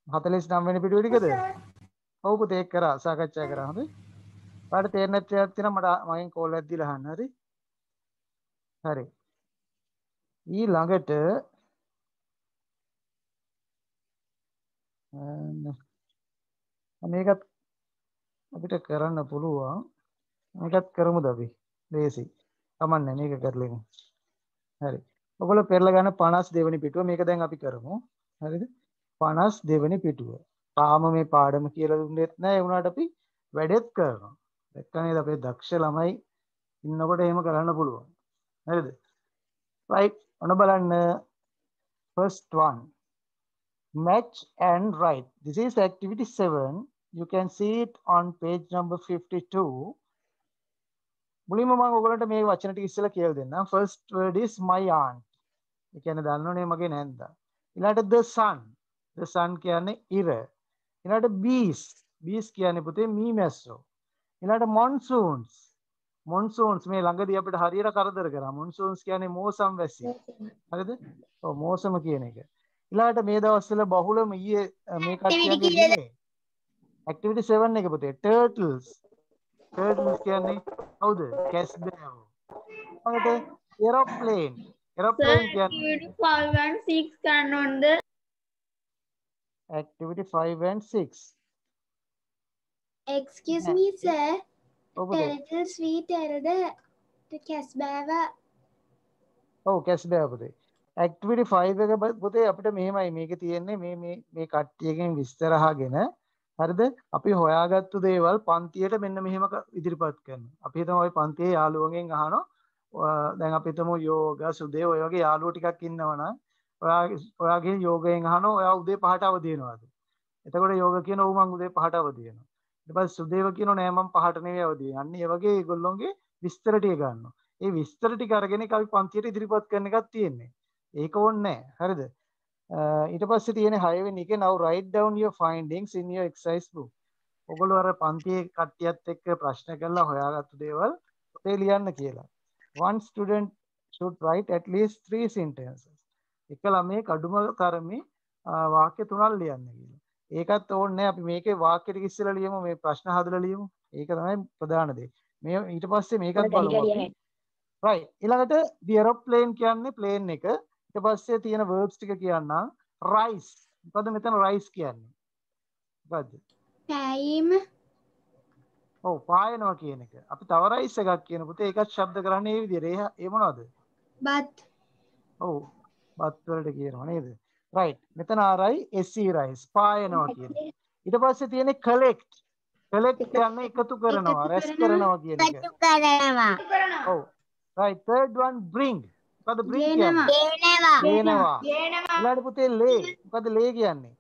49 වෙනි පිටුවේ ටිකද? ඔව් පුතේ ඒක කරා සාකච්ඡා කරා. හොඳයි. ඔයාලට තේරෙන්නේ නැති එකක් තියෙනවා මගෙන් කෝල් එකක් දීලා අහන්න. හරි? හරි. ඊළඟට මේකත් අපිට කරන්න පුළුවන්. මේකත් කරමුද අපි? ලේසි. කමන්නේ මේක කරලෙමු. හරි. ඔයගොල්ලෝ පෙරලා ගන්න 52 වෙනි පිටුව මේක දැන් අපි කරමු. හරිද? 52 වෙනි පිටුව. තාම මේ පාඩම කියලා දුන්නෙත් නැහැ. ඒ වුණාට අපි වැඩෙත් කරනවා. දැක්ක නේද අපේ දක්ෂ ළමයි ඉන්නකොට එහෙම කරන්න පුළුවන්. හරිද? right. ඔන්න බලන්න first one. Match and write. This is activity 7. You can see it on page number 52. මුලින්ම මම ඔයගලන්ට මේ වචන ටික ඉස්සෙල්ලා කියලා දෙන්නම්. First word is my aunt. ඒ කියන්නේ දන්නවනේ මගේ නැන්දා. ඊළඟට the sun. The sun කියන්නේ ඉර. ඊළඟට bees. bees කියන්නේ පුතේ මීමැස්සෝ. ඊළඟට monsoons. monsoons මේ ළඟදී අපිට හරියට කරදර කරා. monsoons කියන්නේ මෝසම් වැසිය. හරිද? ඔව් මෝසම කියන එක. ඊළඟට මේ දවස්වල බහුලම ඊයේ මේ කට්ටියගේ දිනේ activity 7 එක පුතේ turtles. turtles කියන්නේ කවුද? කැස්බෑව. ඊළඟට aeroplane. Sir, aeroplane කියන්නේ activity 5 and 6 can on the activity 5 and 6. Excuse me, sir. ඔව් පුතේ. Turtle sweet the Casbah. ඔව් කැස්බෑව පුතේ. activity 5 එක පුතේ අපිට මෙහෙමයි මේකේ තියෙන්නේ මේ කට්ටියකින් විස්තර අහගෙන හරිද? අපි හොයාගත්තු දේවල් පන්තියට මෙන්න මෙහෙම ඉදිරිපත් කරනවා. අපි හිතමු ওই පන්තියේ යාළුවන්ගෙන් අහනවා දැන් අපි හිතමු යෝග සුදේ ඔය වගේ යාළුවෝ ටිකක් ඉන්නවනම් ඔයාගේ යෝගයෙන් අහනවා ඔයා උදේ 5ට අවදි වෙනවද? එතකොට යෝග කියන ඔව් මං උදේ 5ට අවදි වෙනවා. ඊට පස්සේ සුදේව කියනවා නෑ මං 5ට නෙවෙයි අවදි වෙන්නේ. අන්න ඒ වගේ ඒගොල්ලොන්ගේ විස්තර ටික ගන්නවා. ඒ විස්තර ටික අරගෙන අපි පන්තියට ඉදිරිපත් කරන එකක් තියෙන්නේ. ඒක ඕනේ නෑ. හරිද? ඊට පස්සේ තියෙන 6 වෙනි එකේ now write down your findings in your exercise book. ඔයගොල්ලෝ අර පන්තියේ කට්ටියත් එක්ක ප්‍රශ්න කරලා හොයාගත්තු දේවල් පොතේ ලියන්න කියලා. One student should write at least 3 sentences. එක ළමයේ කඩුම තරමේ වාක්‍ය 3ක් ලියන්න කියලා. ඒකත් ඕනේ නැහැ. අපි මේකේ වාක්‍ය ටික ඉස්සෙල්ලා ලියමු. මේ ප්‍රශ්න හදලා ලියමු. ඒක තමයි ප්‍රධාන දේ. මේ ඊට පස්සේ මේකත් බලමු අපි. right. ඊළඟට the aeroplane කියන්නේ plane එක. ඊට පස්සේ තියෙන verbs ටික කියන්නම්. rice. මොකද මෙතන rice කියන්නේ? මොකද්ද? Time. ඔව් පායනවා කියන එක. අපි තව rice එකක් කියන පුතේ ඒකත් ශබ්ද කරන්නේ මේ විදිහට. ඒ මොනවද? But. ඔව්. බත් වලට කියනවා නේද? right. මෙතන RI SE rice පායනවා කියන එක. ඊට පස්සේ තියෙන්නේ collect. collect කියන්නේ එකතු කරනවා, රැස් කරනවා කියන එක. එකතු කරනවා. ඔව්. right. third one bring. මොකද bring කියන්නේ? ගේනවා. ගේනවා. ඊළඟට පුතේ lay. මොකද lay කියන්නේ?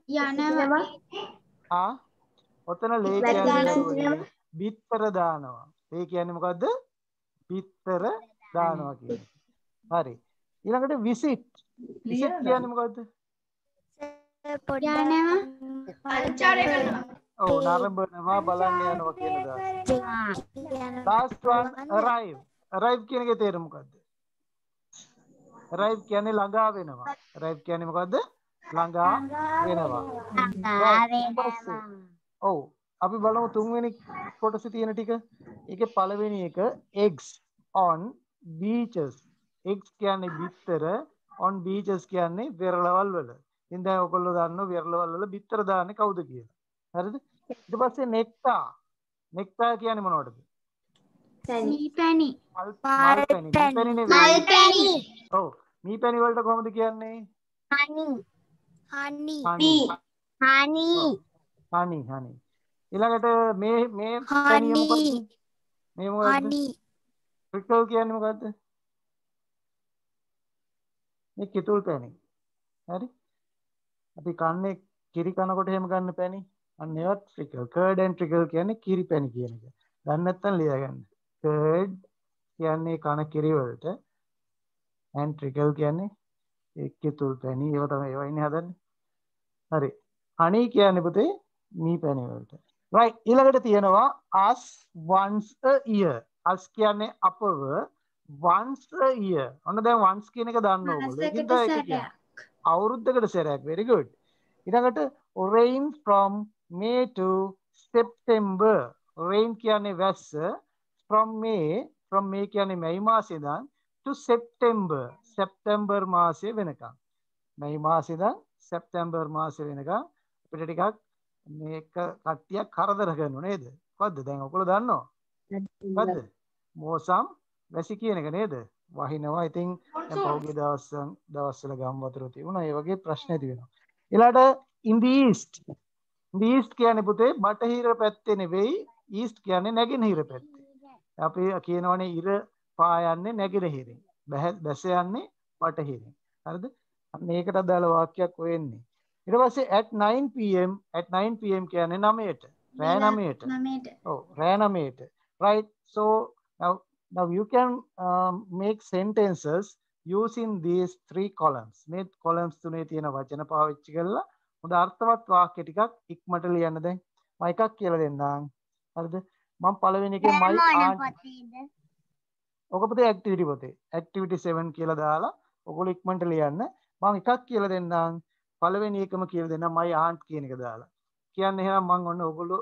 යනවා. ඔතන ලේ කියන්නේ බිත්තර දානවා. ලේ කියන්නේ මොකද්ද? බිත්තර දානවා කියන්නේ. හරි. ඊළඟට visit. visit කියන්නේ මොකද්ද? යනවා. අල්චාරය කරනවා. ඔව් නරඹනවා බලන්න යනවා කියන දාස. last one arrive. arrive කියන එකේ තේරුම මොකද්ද? arrive කියන්නේ ළඟා වෙනවා. arrive කියන්නේ මොකද්ද? ළඟා වෙනවා. ඔව් අපි බලමු තුන්වෙනි කොටසේ තියෙන ටික. ඒකේ පළවෙනි එක eggs on beaches. eggs කියන්නේ බිත්තර, on beaches කියන්නේ වෙරළවල් වල. ඉතින් දැන් ඔයගොල්ලෝ දන්නවා වෙරළවල් වල බිත්තර දාන්නේ කවුද කියලා. හරිද? ඊට පස්සේ nectar. nectar කියන්නේ මොනවටද? මීපැණි. මල්පැණි නෙවෙයි. ඔව් මීපැණි වලට කොහොමද කියන්නේ? honey. honey. ඊළඟට මේ පැණිය මොකද්ද? මේ මොකද්ද? prickle කියන්නේ මොකද්ද? මේ කිතුල් පැණි. හරි? අපි කන්නේ කිරි කනකොට එහෙම ගන්න පැණි. අන්න ඒවත් prickle. curd and trickle කියන්නේ කිරි පැණි කියන එක. දන්නේ නැත්නම් ලියාගන්න. curd කියන්නේ කන කිරි වලට and trickle කියන්නේ ඒ කිතුල් පැණි. ඒවා තමයි ඒවා ඉන්නේ හදන්නේ. හරි. honey කියන්නේ පුතේ මී පැණි වලට. right. ඊළඟට තියෙනවා us once a year. us කියන්නේ අපව once a year. ඔන්න දැන් once කියන එක දන්න ඕගොල්ලෝ. ඒකින් තමයි ඒක කියන්නේ. අවුරුද්දකට සැරයක්. very good. ඊළඟට rain from May to September. rain කියන්නේ වැස්ස. from May කියන්නේ මැයි මාසේ ඉඳන් to September. September මාසය වෙනකම්. මැයි මාසේ ඉඳන් September මාසය වෙනකම් අපිට ටිකක් මේක කට්ටියක් කරදර කරනවා නේද? මොකද්ද දැන් ඔයගොල්ලෝ දන්නව? මොකද්ද? මෝසම් වැසි කියන එක නේද? වහිනවා. ඉතින් දැන් පහුගිය දවස්වල ගම් වතුර තිබුණා. ඒ වගේ ප්‍රශ්න ඇති වෙනවා. ඊළඟට in the east. in the east කියන්නේ පුතේ බටහිර පැත්තේ නෙවෙයි. east කියන්නේ නැගෙනහිර පැත්තේ. අපි කියනවනේ ඉර පායන්නේ නැගෙනහිරින්. බැස යන්නේ බටහිරින්. හරිද? අන්න ඒකට අදාළ වාක්‍යයක් වෙන්නේ. ඊට පස්සේ at 9 pm කියන්නේ 9ට. රෑ 9ට. Oh, රෑ 9ට. Right. So now you can make sentences using these 3 columns. මේ columns තුනේ තියෙන වචන පාවිච්චි කරලා හොඳ අර්ථවත් වාක්‍ය ටිකක් ඉක්මනට ලියන්න. දැන් මම එකක් කියලා දෙන්නම්. හරිද? මම පළවෙනි එකේ my aunt ඔක පුතේ activity පොතේ. activity 7 කියලා දාලා ඔයගොල්ලෝ ඉක්මනට ලියන්න. මම එකක් කියලා දෙන්නම්. පළවෙනි එකම කියලා දෙන්නම් my aunt කියන එක දාලා. කියන්නේ එහෙනම් මම ඔන්න ඔයගොල්ලෝ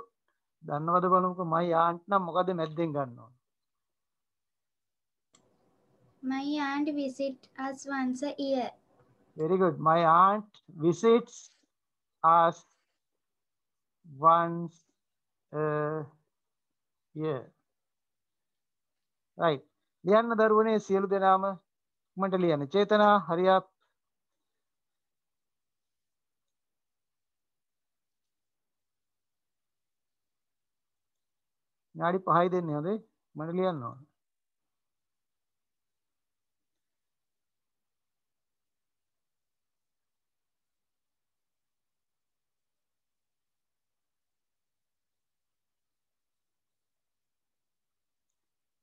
දන්නවද බලමුකෝ my aunt නම් මොකද මැද්දෙන් ගන්න ඕන? My aunt visits us once a year. Very good. My aunt visits us once a year. Right. ලියන්න දරුවනේ සියලු දෙනාම ඉක්මනට ලියන්න. චේතනා hurry up. විනාඩි 5යි දෙන්නේ හොඳේ. ඉක්මනට ලියන්න ඕන.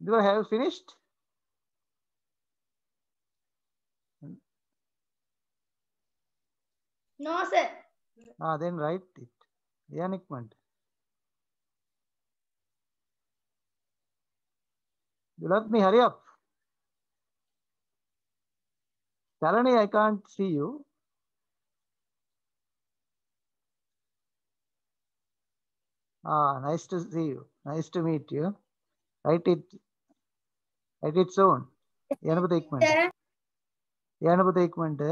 Do I have finished? No, sir. Then write it. Yeah, Nickmont. You let me hurry up. Shalini, I can't see you. Nice to see you. Nice to meet you. Write it soon. Yanapata Ikmant. Yanapata Ikmant.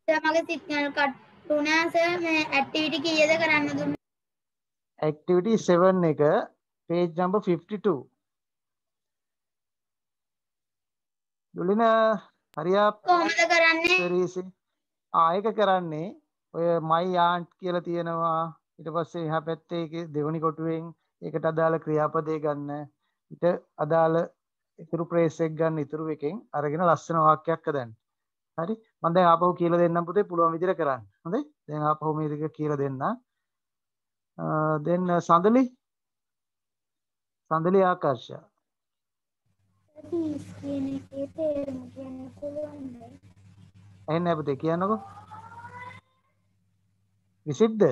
මගේ signal cut වුණා sir. මේ activity කීයද කරන්න දුන්නේ? Activity 7 එක page number 52. Dulina, hurry up. කොහොමද කරන්නේ? Very easy. ඒක කරන්නේ ඔය my aunt කියලා තියෙනවා. ඊට පස්සේ එහා පැත්තේ ඒකේ දෙවෙනි කොටුවෙන් ඒකට අදාළ ක්‍රියාපදේ ගන්න. ඊට අදාළ ඉතුරු ප්‍රේස් එක ගන්න ඉතුරු එකෙන් අරගෙන ලස්සන වාක්‍යයක් හදන්න. හරි? මම දැන් ආපහු කියලා දෙන්නම් පුතේ පුළුවන් විදිහට කරන්න. හොඳයි? දැන් ආපහු මේ දෙක කියලා දෙන්න. then සඳලි Akarsha. These කියන එකේ තේරුම කියන්න පුළුවන්ද? එහෙනම් පුතේ කියන්නකෝ. විසිට්ද?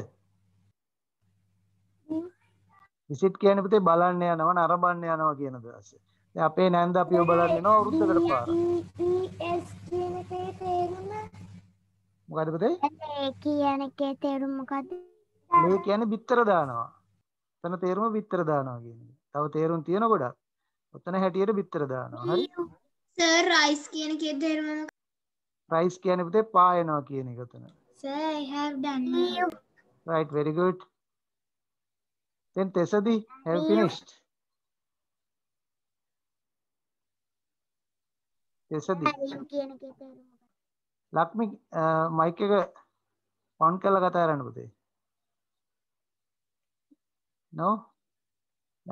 විසිට් කියන්නේ පුතේ බලන්න යනවා නරඹන්න යනවා කියන දවස. දැන් අපේ නැන්ද අපිව බලන්න එනවා වෘත්තකට පාර. ES කියන එකේ තේරුම මොකද පුතේ? ඒ කියන එකේ තේරුම මොකද්ද? මේ කියන්නේ බිත්තර දානවා. එතන තේරුම බිත්තර දානවා කියන්නේ. තව තේරුම් තියෙන ගොඩක්. ඔතන හැටියට බිත්තර දානවා. හරි? සර් රයිස් කියන එකේ තේරුම මොකක්ද? රයිස් කියන්නේ පුතේ පායනවා කියන එක උතන. Sir, I have done my Right, very good. Then Tesadi, have you finished? Tesadi. කියන එකේ තේරුම මොකක්ද? Lakmi, mic එක on කරලා කතා කරන්න පුතේ. No?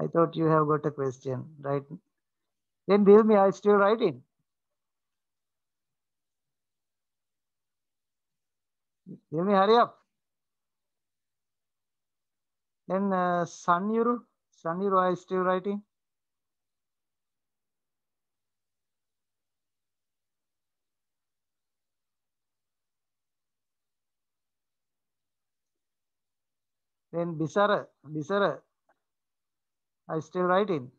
I thought you have got a question, right? Then tell me, I still writing. Tell me, hurry up. Then Sanyuru, I still writing. Then Bisara, I still writing.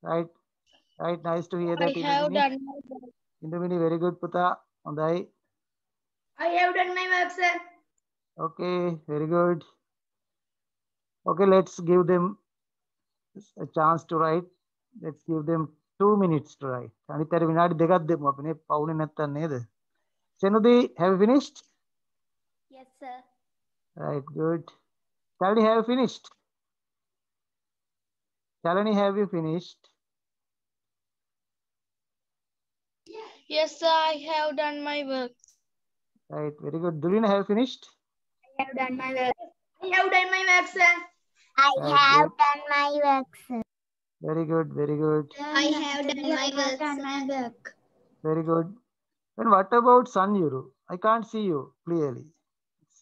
Right, nice to hear that. I have done my work. Indumini, very good, Puta. Ondai. I have done my work, sir. Okay, very good. Okay, let's give them a chance to write. Let's give them 2 minutes to write. අනිතර විනාඩි දෙකක් දෙමු අපි නේ පවුනේ නැත්තම් නේද? Senudi, have you finished? Yes, sir. Right, good. Shalini, have you finished? Shalini, have you finished? Yes, sir. I have done my work. Right, very good. Dulina, have you finished? I have done my work. I have done my work, sir. I Right, have good. done my work, sir. Very good, very good, I have done my work. Done my work. very good. And what about Sanyuru? I can't see you clearly.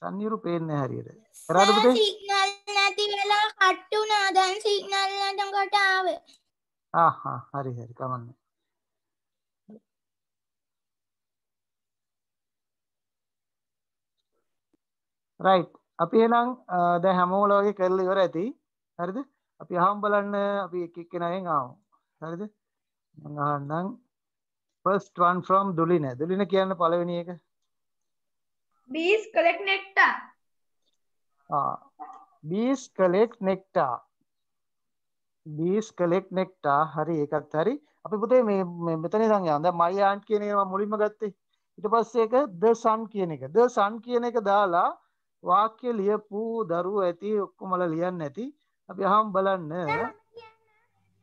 Sanyuru පේන්නේ හරියට. කරාද පුතේ? Signal නැති වෙලා cut වුණා. දැන් signal නැටකට ආවේ. හරි හරි කමන්නේ. right. අපි එහෙනම් දැන් හැමෝම වගේ කරලා ඉවර ඇති. හරිද? අපි අහමු බලන්න අපි එක එක්කෙනාගෙන් ආමු. හරිද? මම අහන්නම්. first one from Dulina. Dulina කියන්න පළවෙනි එක. Bees collect nectar. Bees collect nectar. Bees collect nectar. හරි ඒකත් හරි. අපි පුතේ මේ මෙතන ඉඳන් යනවා. දැන් my aunt කියන එක මම මුලින්ම ගත්තේ. ඊට පස්සේ එක the sun කියන එක. the sun කියන එක දාලා වාක්‍ය ලියපු දරුවෝ ඇති ඔක්කොමලා ලියන්න ඇති. අපි අහමු බලන්න.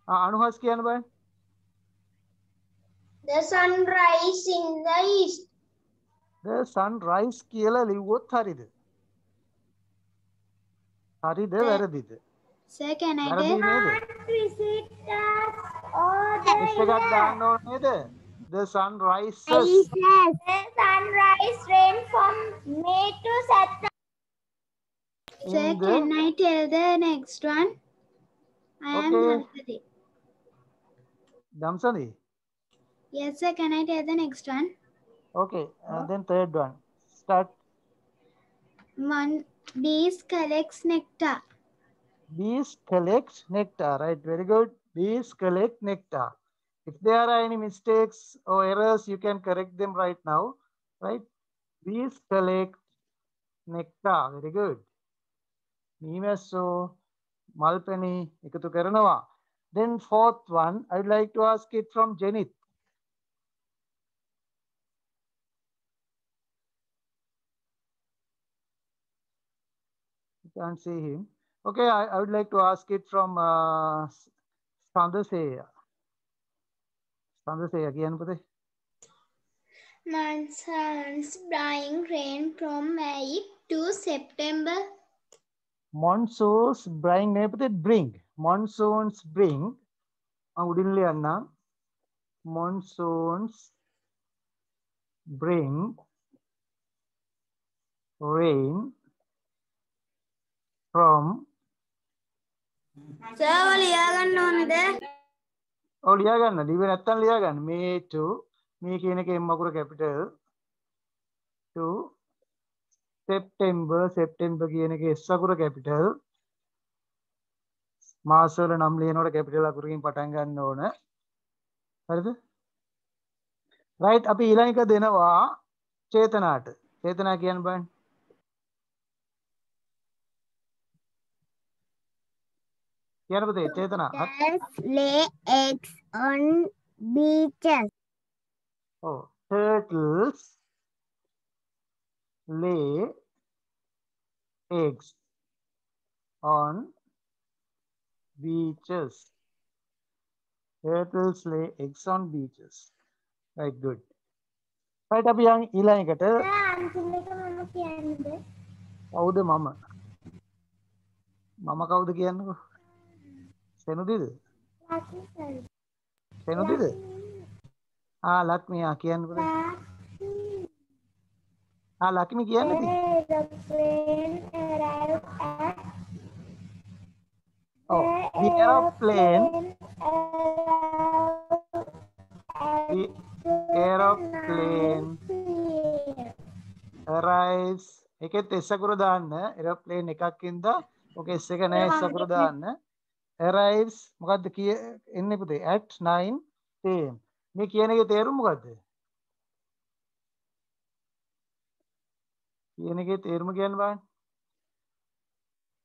අනුහස් කියන්න බලන්න. The sunrise in the east. The sunrise කියලා ලිව්වොත් හරිද? හරිද වැරදිද? Sir, can I වැරදි tell? නේද? Miss එකක් දාන්න ඕනේ නේද? The sun rises. The sunrise rain from May to September. Sir, in the can I tell the next one? I am Okay. Dhamsadi. Damsani. Yes, sir, can I tell the next one? Okay, then third one. Start. Bees collects nectar. Bees collect nectar. Right, very good. Bees collect nectar. If there are any mistakes or errors, you can correct them right now. Right? Bees collect nectar. Very good. Nimeso, Malpeni, එකතු කරනවා. Then fourth one, I would like to ask it from Jenith. You can't see him. Okay, I would like to ask it from Sandaseya. Sandaseya, කියන්න පුතේ. Monsoons bring rain from May to September. Monsoons bring නේ පුතේ bring. Monsoons bring. උඩින් ලියන්න. Monsoons bring rain from Sir, ලියාගන්න ඕනද? ලියා ගන්න. ලිව්වේ නැත්තම් ලියා ගන්න. May to මේ කියන එක M අකුර capital to September කියන එක S අකුර capital මාස වල නම් ලියනකොට capital අකුරකින් පටන් ගන්න ඕන. හරිද? right අපි ඊළඟ එක දෙනවා චේතනාට. චේතනා කියන්න බලන්න. කියන්න පුතේ චේතනා. Turtles lay eggs on beaches. Oh, turtles lay eggs on beaches. Turtles lay eggs on beaches. Right, good. Right, අපි යන් ඊළඟට අන්තිම එක මම කියන්නද? කවුද මම? මම කවුද කියන්නකෝ? සෙනුදිද? සෙනුදිද? ලක්ෂ්මී කියන්න පුතේ. ලක්ෂ්මී කියන්න ඉතින්. Oh, the aeroplane arrives. එකෙත් S අකුර දාන්න. aeroplane එකක් ඉඳලා ඔක S එක නෑ S අකුර දාන්න. arrives මොකද්ද එන්නේ පුතේ at 9 am. මේ කියන එකේ තේරුම මොකද්ද? කියන එකේ තේරුම කියන්න බලන්න.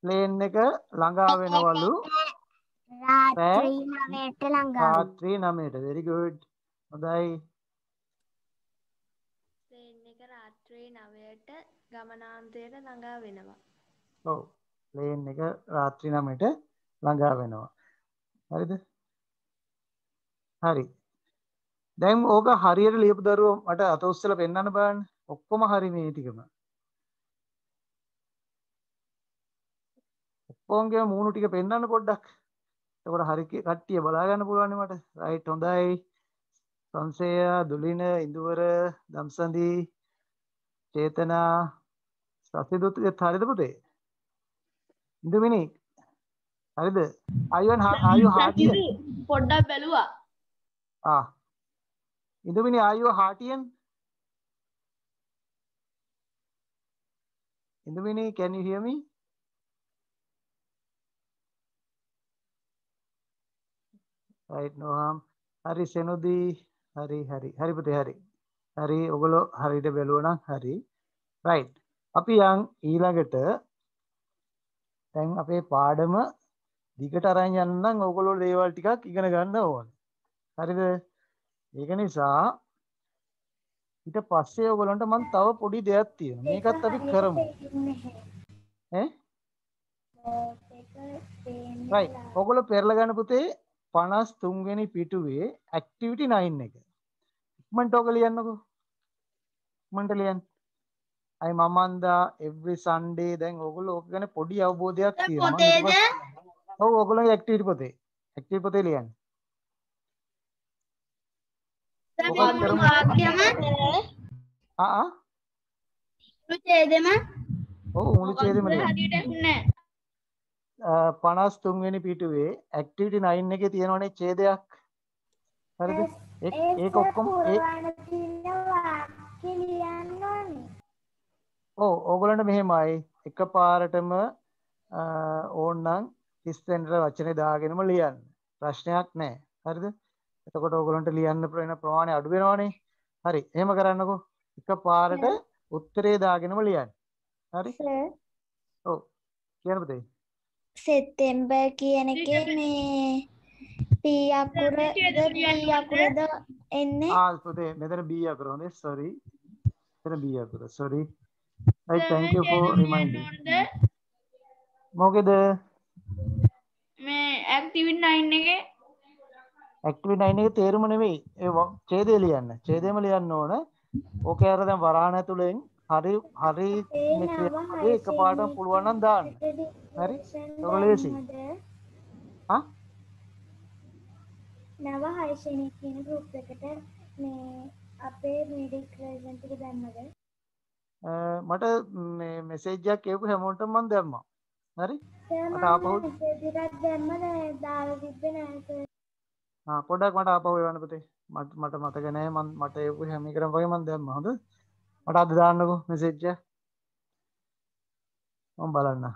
ප්ලේන් එක ළඟා වෙනවලු රාත්‍රී 9ට ළඟා. රාත්‍රී 9ට. very good. හොඳයි. ප්ලේන් එක රාත්‍රී 9ට ගමනාන්තයට ළඟා වෙනවා. ඔව්. ප්ලේන් එක රාත්‍රී 9ට ළඟා වෙනවා. හරිද? හරි. දැන් ඕක හරියට ලියපු දරුවෝ මට අත උස්සලා පෙන්නන්න බලන්න. ඔක්කොම හරි මේ ටිකම. ඔක්කොන්ගේ මූණු ටික පෙන්නන්න පොඩ්ඩක්. එතකොට හරි කට්ටිය බලා ගන්න පුළුවන් මට. රයිට් හොඳයි. සංසය, දුලින, ඉඳුවර, දම්සන්දි, චේතනා, සසිදුත් හරිද පුතේ? ඉඳුමිනි හරිද? are you heartian? පොඩ්ඩක් බැලුවා. ඉඳුමිනි are you heartian? Indumini, can you hear me? Right, no harm. Hari Senudi, hari පුතේ hari. Hari ඔගොල්ලෝ හරියට බැලුවා නම් hari. Right. අපි යන් ඊළඟට දැන් අපේ පාඩම දිගට අරන් යන්න නම් ඔයගොල්ලෝ දේවල් ටිකක් ඉගෙන ගන්න ඕන. හරිද? ඒක නිසා ඊට පස්සේ ඔයගොල්ලන්ට මම තව පොඩි දෙයක් තියෙනවා. මේකත් අපි කරමු. ඈ? right. ඔයගොල්ලෝ පෙරලා ගන්න පුතේ 53 වෙනි පිටුවේ activity 9 එක. ඉක්මනට ඔයගොල්ලෝ ලියන්නකෝ. ඉක්මනට ලියන්න. අයි මමන්දා every Sunday දැන් ඔයගොල්ලෝ ඕක ගැන පොඩි අවබෝධයක් තියෙනවා. පොතේද? ඔව් ඔයගොල්ලෝගේ activity පොතේ. activity පොතේ ලියන්න. මුළු වාක්‍යම මුළු ඡේදෙම ඔව් මුළු ඡේදෙම ලියන්න. හරියට ඇහුන්නේ 53 වෙනි පිටුවේ activity 9 එකේ තියෙනවනේ ඡේදයක්. හරිද? ඒක ඔක්කොම ඔව් ඕගොල්ලන්ට මෙහෙමයි එකපාරටම ඕනනම් 30 වෙනිට වචනේ දාගෙනම ලියන්න. ප්‍රශ්නයක් නැහැ. හරිද? එතකොට ඕගොල්ලන්ට ලියන්න වෙන ප්‍රමාණය අඩු වෙනවනේ. හරි. එහෙම කරන්නකෝ. එකපාරට උත්තරේ දාගෙනම ලියන්න. හරි? ඔව්. කියන්න පුතේ. සෙප්තැම්බර් කියන එකේ මේ P අකුරද B අකුරද එන්නේ? පුතේ මෙතන B අකුර හොඳේ. sorry. මෙතන B අකුර. sorry. right, thank you for reminding. මොකද මේ activity 9 එකේ activity 9 එකේ තේරුම නෙවෙයි. ඒ ඡේදය ලියන්න. ඡේදෙම ලියන්න ඕන. ඕකේ අර දැන් වරහන් ඇතුලෙන් හරි මේ ක්‍රියාවේ එකපාරටම පුළුවන් නම් දාන්න. හරි? ඒක ලේසි. නව හයිෂෙනික් කියන ගෲප් එකට මේ අපේ මේ ඩික්ලරේෂන් ටික දැම්මද? මට මේ මෙසේජ් එකක් එවපු හැමෝටම මම දැම්මා. හරි? මට ආපහු මෙසේජ් එකක් දැම්මද දාලා තිබ්බේ නැහැ. පොඩ්ඩක් මට ආපහු එවන්න පුතේ. මට මතක නැහැ මට එවපු හැම එකටම වගේ මම දැම්මා. හොඳ? මට අද දාන්නකෝ මෙසේජ් එක. මම බලන්න.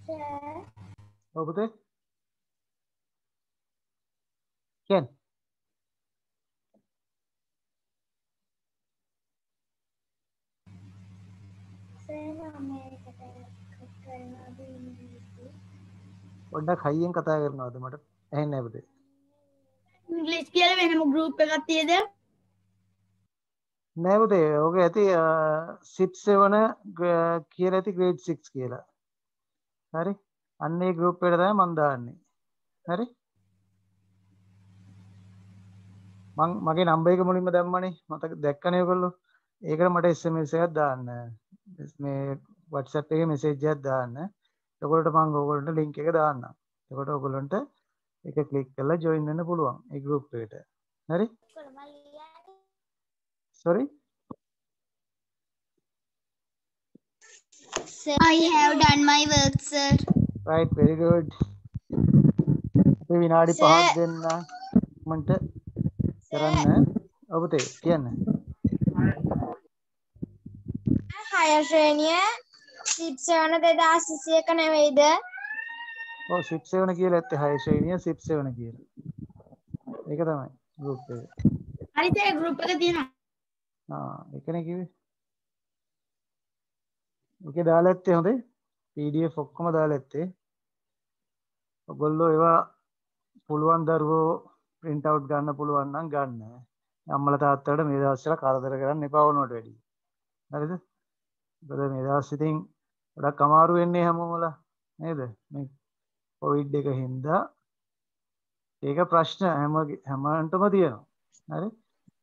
ඔව් පුතේ කියන්න. පොඩ්ඩක් හයියෙන් කතා කරනවද මට ඇහෙන්නේ නැහැ පුතේ. ඉංග්‍රීසි කියලා වෙනම ගෲප් එකක් තියද? නෑ පුතේ ඕක ඇති SIP 7 කියලා ඇති grade 6 කියලා. හරි අන්න ඒ group එකට තමයි මම දාන්නේ. හරි මගේ නම්බර් එක මුලින්ම දැම්මනේ මතක දැක්කනේ ඔයගොල්ලෝ. ඒකට මට SMS එකක් දාන්න. මේ WhatsApp එකේ message එකක් දාන්න. එතකොට මම ඔයගොල්ලන්ට link එක දාන්නම්. එතකොට ඔයගොල්ලන්ට ඒක click කරලා join වෙන්න පුළුවන් ඒ group එකට. හරි? sorry Sir, I have done my work, sir. right very good. අපි විනාඩි 5ක් දෙන්න මන්ට කරන්න. ඔබ තේ කියන්න. හය ශ්‍රේණිය SIP 7 2021 නෙවෙයිද? ඔව් SIP 7 කියලා ඇත්තේ 6 ශ්‍රේණිය SIP 7 කියලා. ඒක තමයි group එක. හරි සර් ගෲප් එක තියෙනවා. ඒකනේ කිව්වේ. ඔකේ දාලා ඇත්තේ හොඳේ. PDF ඔක්කොම දාලා ඇත්තේ. ඔයගොල්ලෝ ඒවා පුළුවන් දරුවෝ print out ගන්න පුළුවන් නම් ගන්න. අම්මලා තාත්තලාට මේ දවස්වල කරදර කරන්න එපා වුණාට වැඩි. හරිද? මොකද මේ දවස් ඉතින් ගොඩක් අමාරු වෙන්නේ හැමෝමලා නේද? මේ කොවිඩ් එක හින්දා ඒක ප්‍රශ්න හැමෝටම තියෙනවා. හරි?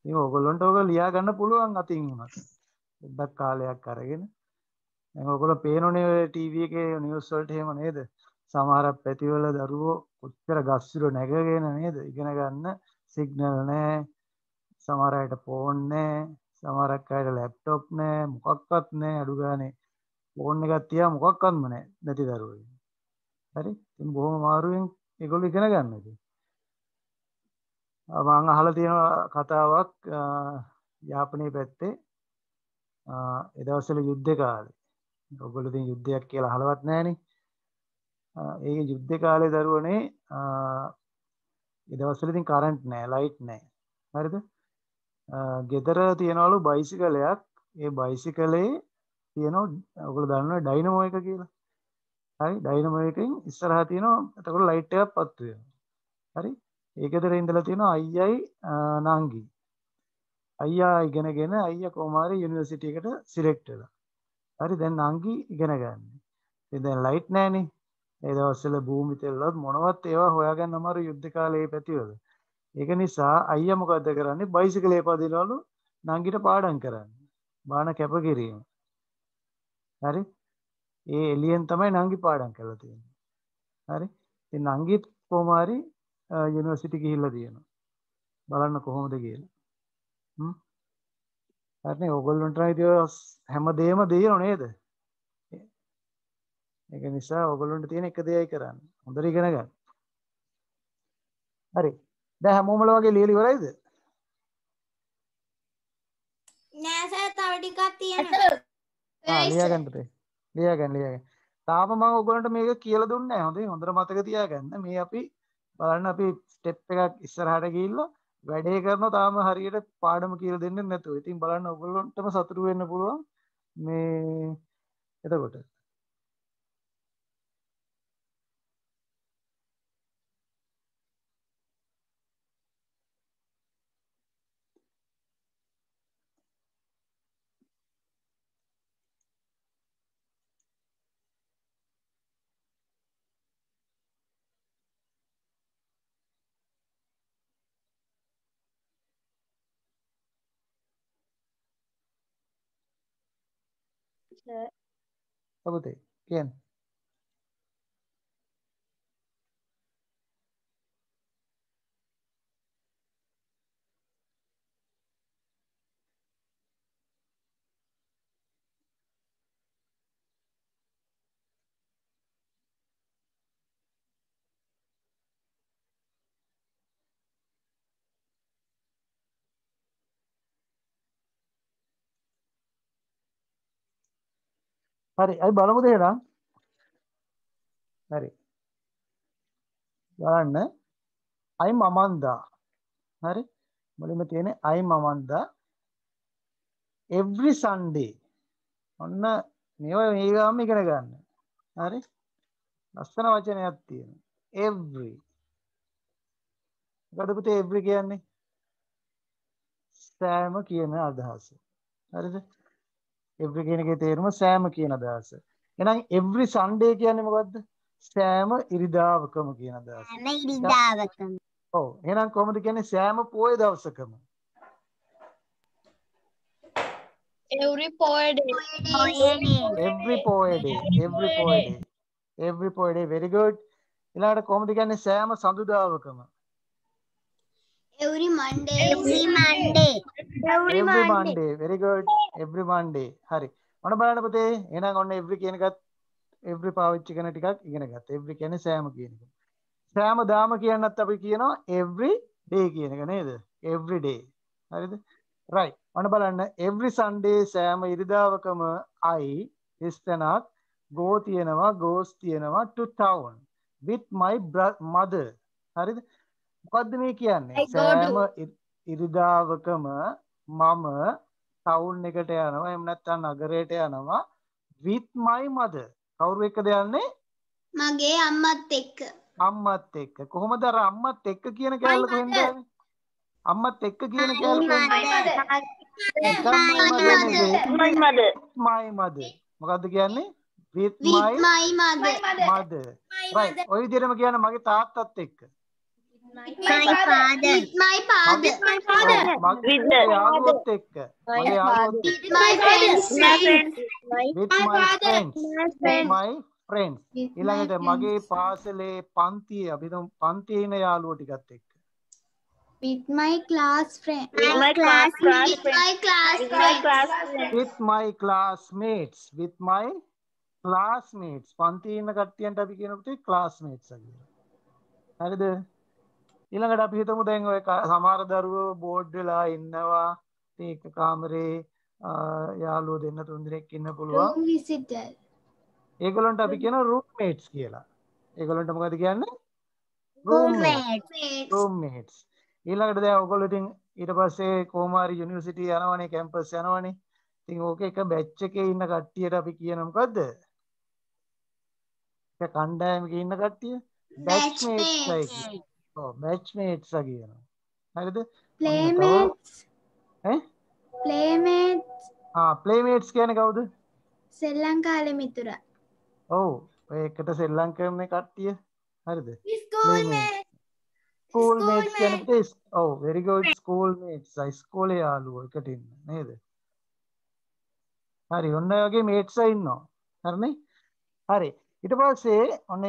ඉතින් ඔයගොල්ලන්ට ඔක ලියා ගන්න පුළුවන් අතින් උනත්. පොඩ්ඩක් කාලයක් අරගෙන. දැන් ඔයගොල්ලෝ පේනෝනේ ටීවී එකේ නිවුස් වලට එහෙම නේද? සමහර පැතිවල දරුවෝ කොච්චර ගස්සිරෝ නැගගෙන නේද? ඉගෙන ගන්න සිග්නල් නැහැ. සමහර අයට ෆෝන් නැහැ. සමහරක් අයට ලැප්ටොප් නැහැ. මොකක්වත් නැහැ අඩු ගානේ. ෆෝන් එකක් තියා මොකක්වත්ම නැහැ නැති දරුවෝ. හරි? ඉතින් බොහොම අමාරුවෙන් ඒගොල්ලෝ ඉගෙන ගන්න ඉතින්. මම අහලා තියෙන කතාවක් යාපනයේ පැත්තේ ඒ දවස්වල යුද්ධ කාලේ. ඔයගොල්ලෝ ඉතින් යුද්ධයක් කියලා අහලවත් නැහනේ. ඒ යුද්ධ කාලේ දරුවනේ ඒ දවස්වල ඉතින් කරන්ට් නැහැ, ලයිට් නැහැ. හරිද? ගෙදර තියනවලු බයිසිකලයක්. ඒ බයිසිකලේ තියෙනවා ඔයගොල්ලෝ දන්නවනේ ඩයිනමෝ එක කියලා. හරි ඩයිනමෝ එකෙන් ඉස්සරහා තියෙනවා එතකොට ලයිට් එකක් පත්තු වෙනවා. හරි ඒ ගෙදර ඉඳලා තියෙනවා අයියයි නංගි. අයියා ඉගෙනගෙන අයියා කොහොම හරි යුනිවර්සිටි එකට සිලෙක්ට් වෙලා. හරි දැන් නංගි ඉගෙන ගන්න. ඉතින් දැන් ලයිට් නැහනේ. ඒ දවස්වල භූමි තෙල්වත් මොනවත් ඒවා හොයාගන්න අමාරු යුද්ධ කාලේ මේ පැතිවල. ඒක නිසා අයියා මොකද කරන්නේ බයිසිකලේ පදිනවලු නංගිට පාඩම් කරන්නේ. බාන කැපකිරීම. හරි ඒ එළියෙන් තමයි නංගි පාඩම් කරලා තියෙන්නේ. හරි ඉතින් නංගිත් කොහොම හරි යුනිවර්සිටි ගිහිල්ලා තියෙනවා. බලන්න කොහොමද කියලා. හරිනේ ඕගොල්ලන්ට නම් හැමදේම දෙයනෝ නේද? ඒක නිසා ඕගොල්ලන්ට තියෙන එක දෙයයි කරන්න. හොඳට ඉගෙන ගන්න. හරි. දැන් හැමෝමල වගේ ලියලා ඉවරයිද? නෑ සර් තව ටිකක් තියෙනවා. ලියා ගන්න පුතේ. ලියා ගන්න. තාම මම ඕගොල්ලන්ට මේක කියලා දුන්නේ නැහැ. හොඳේ හොඳට මතක තියාගන්න. මේ අපි බලන්න අපි ස්ටෙප් එකක් ඉස්සරහට ගිහිල්ලා වැඩේ කරනවා තාම හරියට පාඩම කියලා දෙන්නේ නැතුව. ඉතින් බලන්න ඔයගොල්ලන්ටම සතුටු වෙන්න පුළුවන් මේ එතකොට. පුතේ කියන්න. හරි අපි බලමුද එහෙනම්? හරි. බලන්න I'm Amanda. හරි. මුලින්ම තියෙන්නේ I'm Amanda every Sunday. ඔන්න මේවා මේ ගාම ඉගෙන ගන්න. හරි. ලස්සන වචනයක් තියෙනවා. every. මොකද පුතේ every කියන්නේ? සෑම කියන අදහස. හරිද? every කියන එකේ තේරුම සෑම කියන අදහස. එහෙනම් every Sunday කියන්නේ මොකද්ද? සෑම ඉරිදාවකම කියන අදහස. හැම ඉරිදාවකම. ඔව්. එහෙනම් කොහොමද කියන්නේ සෑම පොය දවසකම? Every poet every poy day. every poy day. every poy day. very good. ඊළඟට කොහොමද කියන්නේ සෑම සඳුදාවකම? every Monday. every Monday. every Monday. very good. every Monday. හරි. මොන බලන්න පුතේ. එහෙනම් ඔන්න every කියන එකත් every පාවිච්චි කරන ටිකක් ඉගෙන ගත්තා. every කියන්නේ සෑම කියන එක. සෑම දාම කියන්නත් අපි කියනවා every day කියන එක නේද? every day. හරිද? right. ඔන්න බලන්න every Sunday සෑම ඉරිදාවකම I ඉස්තනක් go තියනවා goes තියනවා to town with my mother. හරිද? මොකද්ද මේ කියන්නේ? සෑම ඉරිදාවකම මම ටවුන් එකට යනවා එහෙම නැත්නම් නගරයට යනවා with my mother. කවුරු එක්කද යන්නේ? මගේ අම්මත් එක්ක. අම්මත් එක්ක. කොහොමද අර අම්මත් එක්ක කියන කැලල කොහෙන්ද ආවේ? අම්මත් එක්ක කියන කැලල කොහෙන්ද? my mother. මොකද්ද කියන්නේ? with my mother. right. ඔය විදිහටම කියන්න මගේ තාත්තත් එක්ක. my father. my father. මගේ යාළුවොත් එක්ක. මගේ යාළුවොත් එක්ක. my friends. with my friends. ඊළඟට මගේ පාසලේ පන්තියේ අපි තුන් පන්තියේ ඉන්න යාළුවෝ ටිකත් එක්ක. with my class friend. with my classmates. with my classmates. with my classmates. පන්තියේ ඉන්න කට්ටියන්ට අපි කියන පුතේ classmates කියලා. හරිද? ඊළඟට අපි හිතමු දැන් ඔය සමහර දරුවෝ බෝඩ් වෙලා ඉන්නවා. ඒක කාමරේ යාළුවෝ දෙන්න තුන් දෙනෙක් ඉන්න පුළුවන්. room visitor. ඒගොල්ලන්ට අපි කියන roommates කියලා. ඒගොල්ලන්ට මොකද කියන්නේ? roommates. ඊළඟට දැන් ඔයගොල්ලෝ ඉතින් ඊට පස්සේ කොහොම හරි යුනිවර්සිටි යනවනේ කැම්පස් යනවනේ. ඉතින් ඕක එක බැච් එකේ ඉන්න කට්ටියට අපි කියන මොකද්ද? එක කණ්ඩායමක ඉන්න කට්ටිය batchmates. ඔව් batchmates කියනවා. හරිද? playmates. ඈ? playmates. playmates කියන්නේ කවුද? සෙල්ලම් කාලේ මිතුරා. ඔව් ඔය එකට සෙල්ලම් කරන කට්ටිය. හරිද? schoolmates. schoolmates කියන්නේ ඔව් very good schoolmates. ඉස්කෝලේ යාළුවෝ එකට ඉන්න නේද? හරි ඔන්න ඔය වගේ mates ඉන්නවා. හරිනේ? හරි. ඊට පස්සේ ඔන්න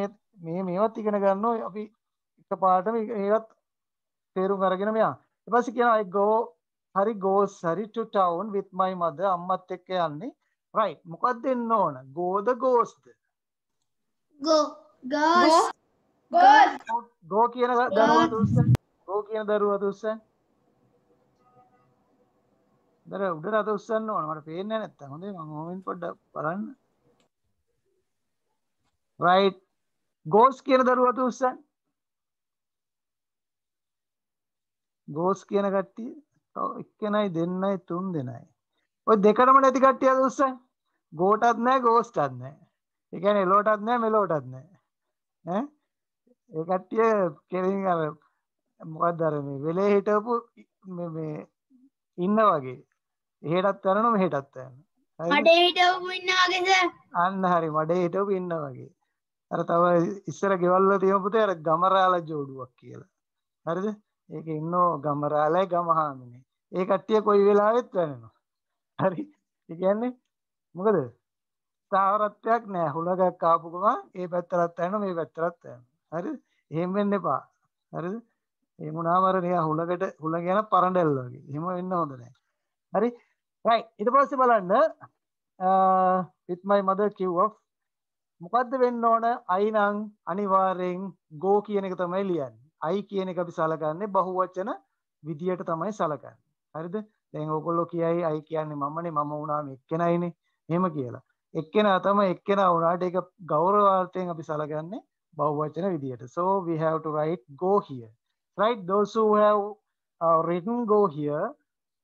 මේවත් ඉගෙන ගන්නවා අපි එකපාරටම ඒවත් තේරුම් අරගෙන මෙයා. ඊට පස්සේ කියනවා I go හරි goes හරි to town with my mother අම්මත් එක්ක යන්නේ. right. මොකක්ද එන්න ඕන? goද goesද? goes. go කියන දරුවා දුස්සන්. go කියන දරුවා දුස්සන්. දර උඩට අත උස්සන්න ඕන. මට පේන්නේ නැත්තම්. හොඳයි මම ඕමෙන් පොඩ්ඩක් බලන්න. right. goes කියන දරුවා දුස්සන්. goes කියන කට්ටිය එක්කෙනයි දෙන්නයි තුන් දෙනයි. ඔය දෙකටම නැති කට්ටිය දුස්සන්. goටත් නැහැ goesටත් නැහැ. ඒ කියන්නේ එලෝටත් නැහැ මෙලෝටත් නැහැ. ඈ ඒ කට්ටිය කෙලින් අර මොකක්ද අර මේ වෙලේ හිටපු මේ ඉන්න වගේ. එහෙටත් යනවා මෙහෙටත් යනවා. මඩේ හිටවපු ඉන්නා වගේද? අන්න හරි මඩේ හිටපු ඉන්න වගේ. අර තව ඉස්සර ගෙවල් වල තියෙන පුතේ අර ගමරාලා ජෝඩුවක් කියලා. හරිද? ඒකේ ඉන්නෝ ගමරාලයි ගමහාමිනේ. ඒ කට්ටිය කොයි වෙලාවෙත් වෙනවා. හරි. ඒ කියන්නේ මොකද? සාහරත්වයක් නෑ. හුලගක් ආපු ගමන් ඒ පැත්තටත් යනවා මේ පැත්තටත් යනවා. හරිද? එහෙම වෙන්න එපා. හරිද? එහෙම වුණාම අර නිකන් හුල කියන පරඬල් වගේ. එහෙම වෙන්න හොඳ නෑ. හරි? right. ඊට පස්සේ බලන්න with my mother කිව්වා මොකද්ද වෙන්න ඕන? I නම් අනිවාර්යෙන් go කියන එක තමයි ලියන්නේ. I කියන එක අපි සලකන්නේ බහුවචන විදියට තමයි සලකන්නේ. හරිද? දැන් ඕගොල්ලෝ කියයි I කියන්නේ මමනේ මම වුණාම එක්කෙනයිනේ. එහෙම කියලා. එක්කෙනා තමයි එක්කෙනා වුණාට ඒක ගෞරවාර්ථයෙන් අපි සලකන්නේ බහුවචන විදියට. So we have to write go here. Right? Those who have written go here,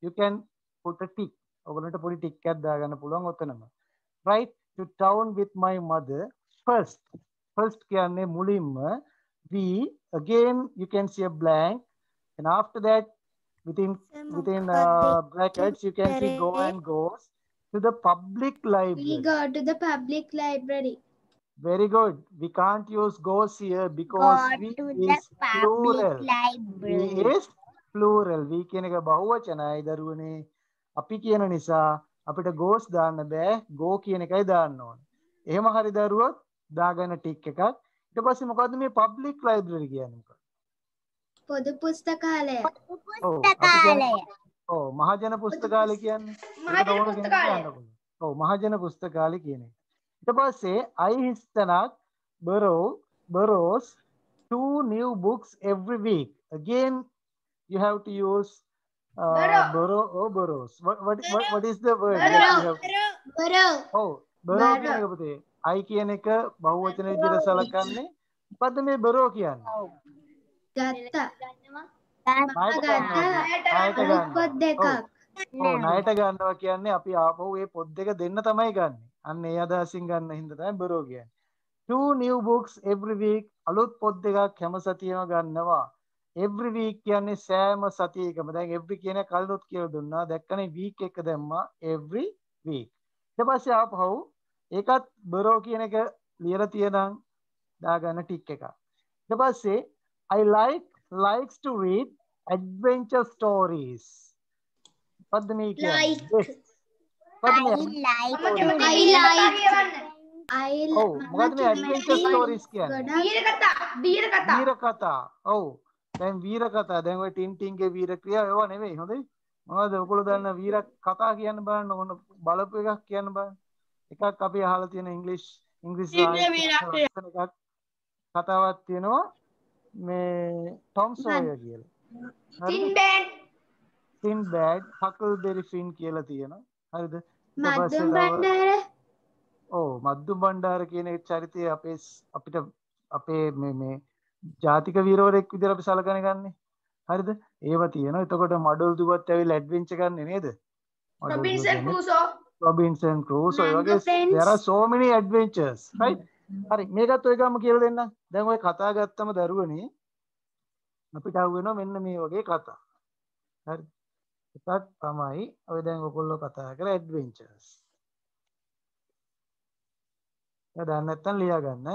you can put a tick. ඔයගොල්ලන්ට පොඩි ටික් එකක් දාගන්න පුළුවන් ඔතනම. Right? To town with my mother. First කියන්නේ මුලින්ම we, again you can see a blank, and after that within brackets you can see go and goes to the public library. We go to the public library. Very good. We can't use goes here because we is plural. We is plural. We කියන එක බහුවචනයි දරුවනේ. අපි කියන නිසා අපිට goes දාන්න බෑ. go කියන එකයි දාන්න ඕනේ. එහෙම හරි දරුවොත් දාගන්න ටික් එකක්. ඊට පස්සේ මොකද්ද මේ public library කියන්නේ මොකක්ද? පොදු පුස්තකාලය. ඔව් මහජන පුස්තකාලය කියන්නේ. මහජන පුස්තකාලය. ඔව් මහජන පුස්තකාලය කියන්නේ. ඊට පස්සේ I හිස්තනක් borrows 2 new books every week. Again you have to use borrow or borrows. What is the word? Borrow. Oh, borrow කියන එක පුතේ. I කියන එක බහුවචන විදිහට සලකන්නේ. මොකද්ද මේ borrow කියන්නේ? ගත්තා. ණයට පොත් දෙකක්. ඔව් ණයට ගන්නවා කියන්නේ අපි ආපහු මේ පොත් දෙක දෙන්න තමයි ගන්නෙ. අන්න ඒ අදහසින් ගන්න හින්දා තමයි borrow කියන්නේ. 2 new books every week. අලුත් පොත් දෙකක් හැම සතියෙම ගන්නවා. every week කියන්නේ සෑම සතියකම. දැන් every කියන කලිනුත් කියලා දුන්නා. දැක්කනේ week එක දැම්මා every week. ඊට පස්සේ ආපහු ඒකත් borrow කියන එක ලියලා තියෙනම් දාගන්න ටික් එකක්. ඊට පස්සේ I likes to read adventure stories. මොකද්ද මේ කියන්නේ? මොකද්ද මේ adventure stories කියන්නේ? වීර කතා. ඔව්. දැන් වීර කතා. දැන් ඔය ටින්ටින්ගේ වීර ක්‍රියා ඒවා නෙවෙයි. හොඳයි. මොනවද ඔයගොල්ලෝ දන්න වීර කතා කියන්න බලන්න ඕන බලපු එකක් කියන්න බලන්න. එකක් අපි අහලා තියෙන ඉංග්‍රීසි එකක් කතාවක් තියෙනවා මේ ටොම් සෝයර් කියලා. සින්බෑඩ් හකල්බෙරි ෆින් කියලා තියෙනවා. හරිද? මද්දුම් බණ්ඩාර. ඔව් මද්දුම් බණ්ඩාර කියන චරිතය අපිට අපේ මේ ජාතික වීරවරයෙක් විදිහට අපි සලකන ගන්නේ. හරිද? ඒව තියෙනවා. එතකොට මඩොල් දුවත් ඇවිල්ලා ඇඩ්වෙන්චර් ගන්නෙ නේද? Robinson Crusoe. There are so many adventures, right? හරි මේකත් ඔය ගාම කියලා දෙන්න. දැන් ඔය කතා ගත්තම දරුවනේ අපිට අහු වෙනවා මෙන්න මේ වගේ කතා. හරි. එකක් තමයි ඔය දැන් ඔයගොල්ලෝ කතා කර adventures. දැන් නැත්තම් ලියා ගන්න.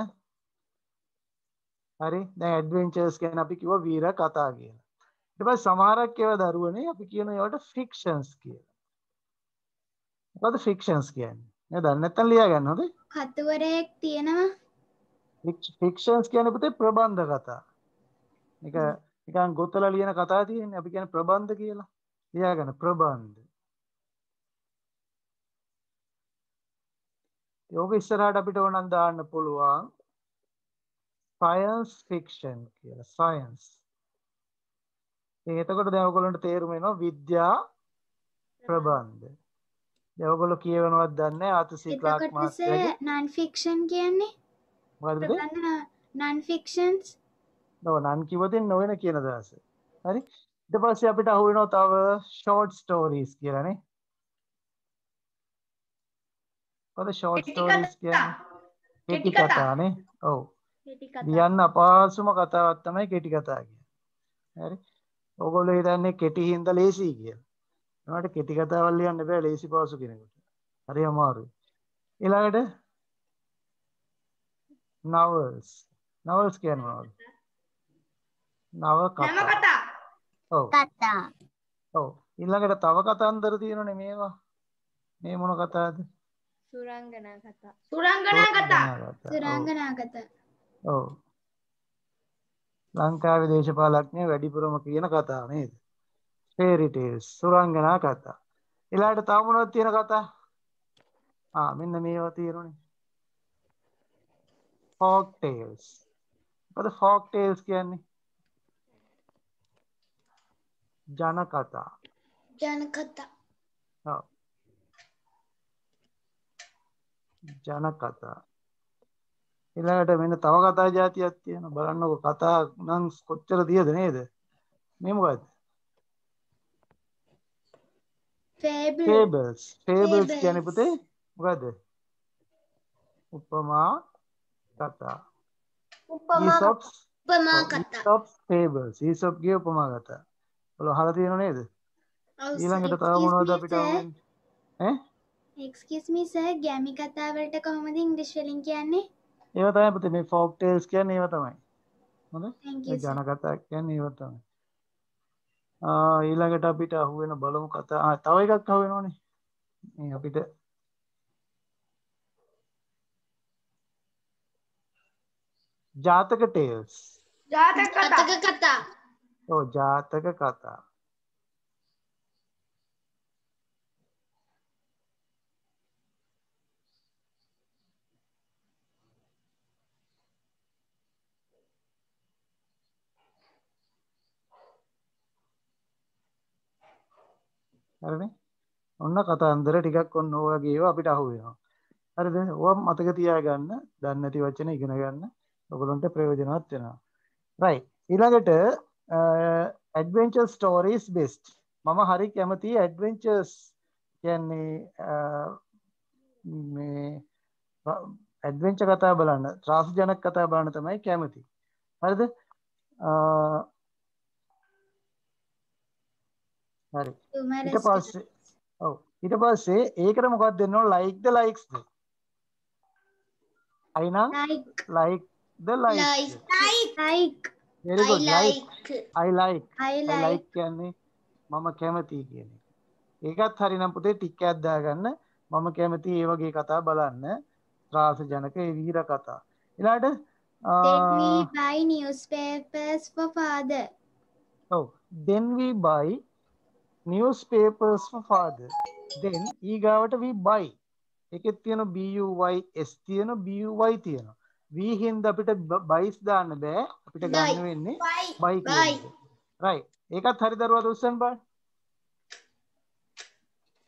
හරි. දැන් adventures කියන්නේ අපි කිව්වා වීර කතා කියලා. ඊට පස්සේ සමහරක් ඒවා දරුවනේ අපි කියන ඒවට fictions කියලා. මොකද fictions කියන්නේ? නේද? නැත්තම් ලියා ගන්න හොඳේ. කතුවරයෙක් තියෙනවා. fictions කියන්නේ පුතේ ප්‍රබන්ධ කතා. මේක නිකන් ගොතලා ලියන කතා තියෙන්නේ අපි කියන්නේ ප්‍රබන්ධ කියලා. ලියා ගන්න ප්‍රබන්ධ. යෝග ඉස්සරහට අපිට ඕනනම් දාන්න පුළුවන් science fiction කියලා. science. එතකොට දැන් ඔයගොල්ලන්ට තේරුම් වෙනවා විද්‍යා ප්‍රබන්ධ. දැන් ඔයගොල්ලෝ කියවනවත් දන්නේ නැහැ ආතුසි ක්ලාක් මාස්ටර්ගේ non fiction කියන්නේ මොකද්ද? non fictions. නෝ නන් කිව්වදින් නොවන කියන අදහස. හරි? ඊට පස්සේ අපිට අහු වෙනවා තව short stories කියලා නේ. මොකද short stories කියන්නේ? කෙටි කතා නේ. ඔව්. ලියන්න අපහසුම කතාවක් තමයි කෙටි කතා කියන්නේ. හරි? ඔයගොල්ලෝ හිතන්නේ කෙටි හින්දා ලේසි කියලා. ඒකට කෙටි කතාවල් ලියන්න බෑ ලේසි පාසු කෙනෙකුට. හරි අමාරුයි. ඊළඟට novels. novels කියන්නේ මොනවද? නව කතා. ඔව්. කතා. ඔව්. ඊළඟට තව කතන්දර තියෙනනේ මේවා. මේ මොන කතාවද? සුරංගනා කතා. සුරංගනා කතා. ඔව්. ලංකාවේ දේශපාලඥයෝ වැඩිපුරම කියන කතාව නේද? fairy tales සුරංගනා කතා. ඊළඟට තව මොනවද තියෙන කතා? මෙන්න මේවා තියෙනනේ. folk tales. මොකද folk tales කියන්නේ? ජන කතා. ජන කතා. ඔව්. ජනකතා. ඊළඟට මෙන්න තව කතා જાතියක් තියෙනවා. බලන්නකො කතා නම් කොච්චර තියද නේද? මේ මොකද්ද? Fable. Fables කියන්නේ පුතේ මොකද්ද? උපමා කතා. Aesop's fables. Aesop ගේ උපමා කතා. ඔයාලා අහලා තියෙනව නේද? ඊළඟට තව මොනවද අපිට අහුවෙන්නේ? ඈ? Excuse me sir, ගැමි කතා වලට කොහොමද ඉංග්‍රීසි වලින් කියන්නේ? ඒවා තමයි පුතේ මේ folk tales කියන්නේ ඒවා තමයි. හොඳයි? Thank මේ you sir. ජන කතා කියන්නේ ඒවා තමයි. ඊළඟට අපිට අහුවෙන බලමු කතා. තව එකක් අහුවෙනවනේ. මේ අපිට ජාතක tales. ජාතක කතා. ඔව් ජාතක කතා. හරිනේ? ඔන්න කතාන්දර ටිකක් ඔන්න ඔය වගේ ඒවා අපිට අහුවෙනවා. හරිද? ඕවා මතක තියාගන්න. දන්නේ නැති වචන ඉගෙන ගන්න. ඔයගොල්ලන්ට ප්‍රයෝජනවත් වෙනවා. right. ඊළඟට adventure stories best. මම හරි කැමතියි adventures කියන්නේ මේ adventure කතා බලන්න, ත්‍රාසජනක කතා බලන්න තමයි කැමති. හරිද? හරි. ඊට පස්සේ ඔව් ඊට පස්සේ ඒකට මොකක්ද දෙන්න ඕන like the likes the? අයිනා like the likes. very good. I like කියන්නේ මම කැමතියි කියන එක. ඒකත් හරිනම් පුතේ ටික් එකක් දාගන්න. මම කැමතියි ඒ වගේ කතා බලන්න. ත්‍රාසජනක ඒ වීර කතා. ඊළඟට Then we buy newspapers for father. Oh, then we buy newspapers for father. Then ඊගාවට we buy. එකෙත් තියෙන BUY S තියෙන BUY තියෙනවා. we හින්දා අපිට buys දාන්න බෑ. අපිට ගන්න වෙන්නේ buy කියන එක. right. ඒකත් හරි දරුවා දුස්සන් බලන්න.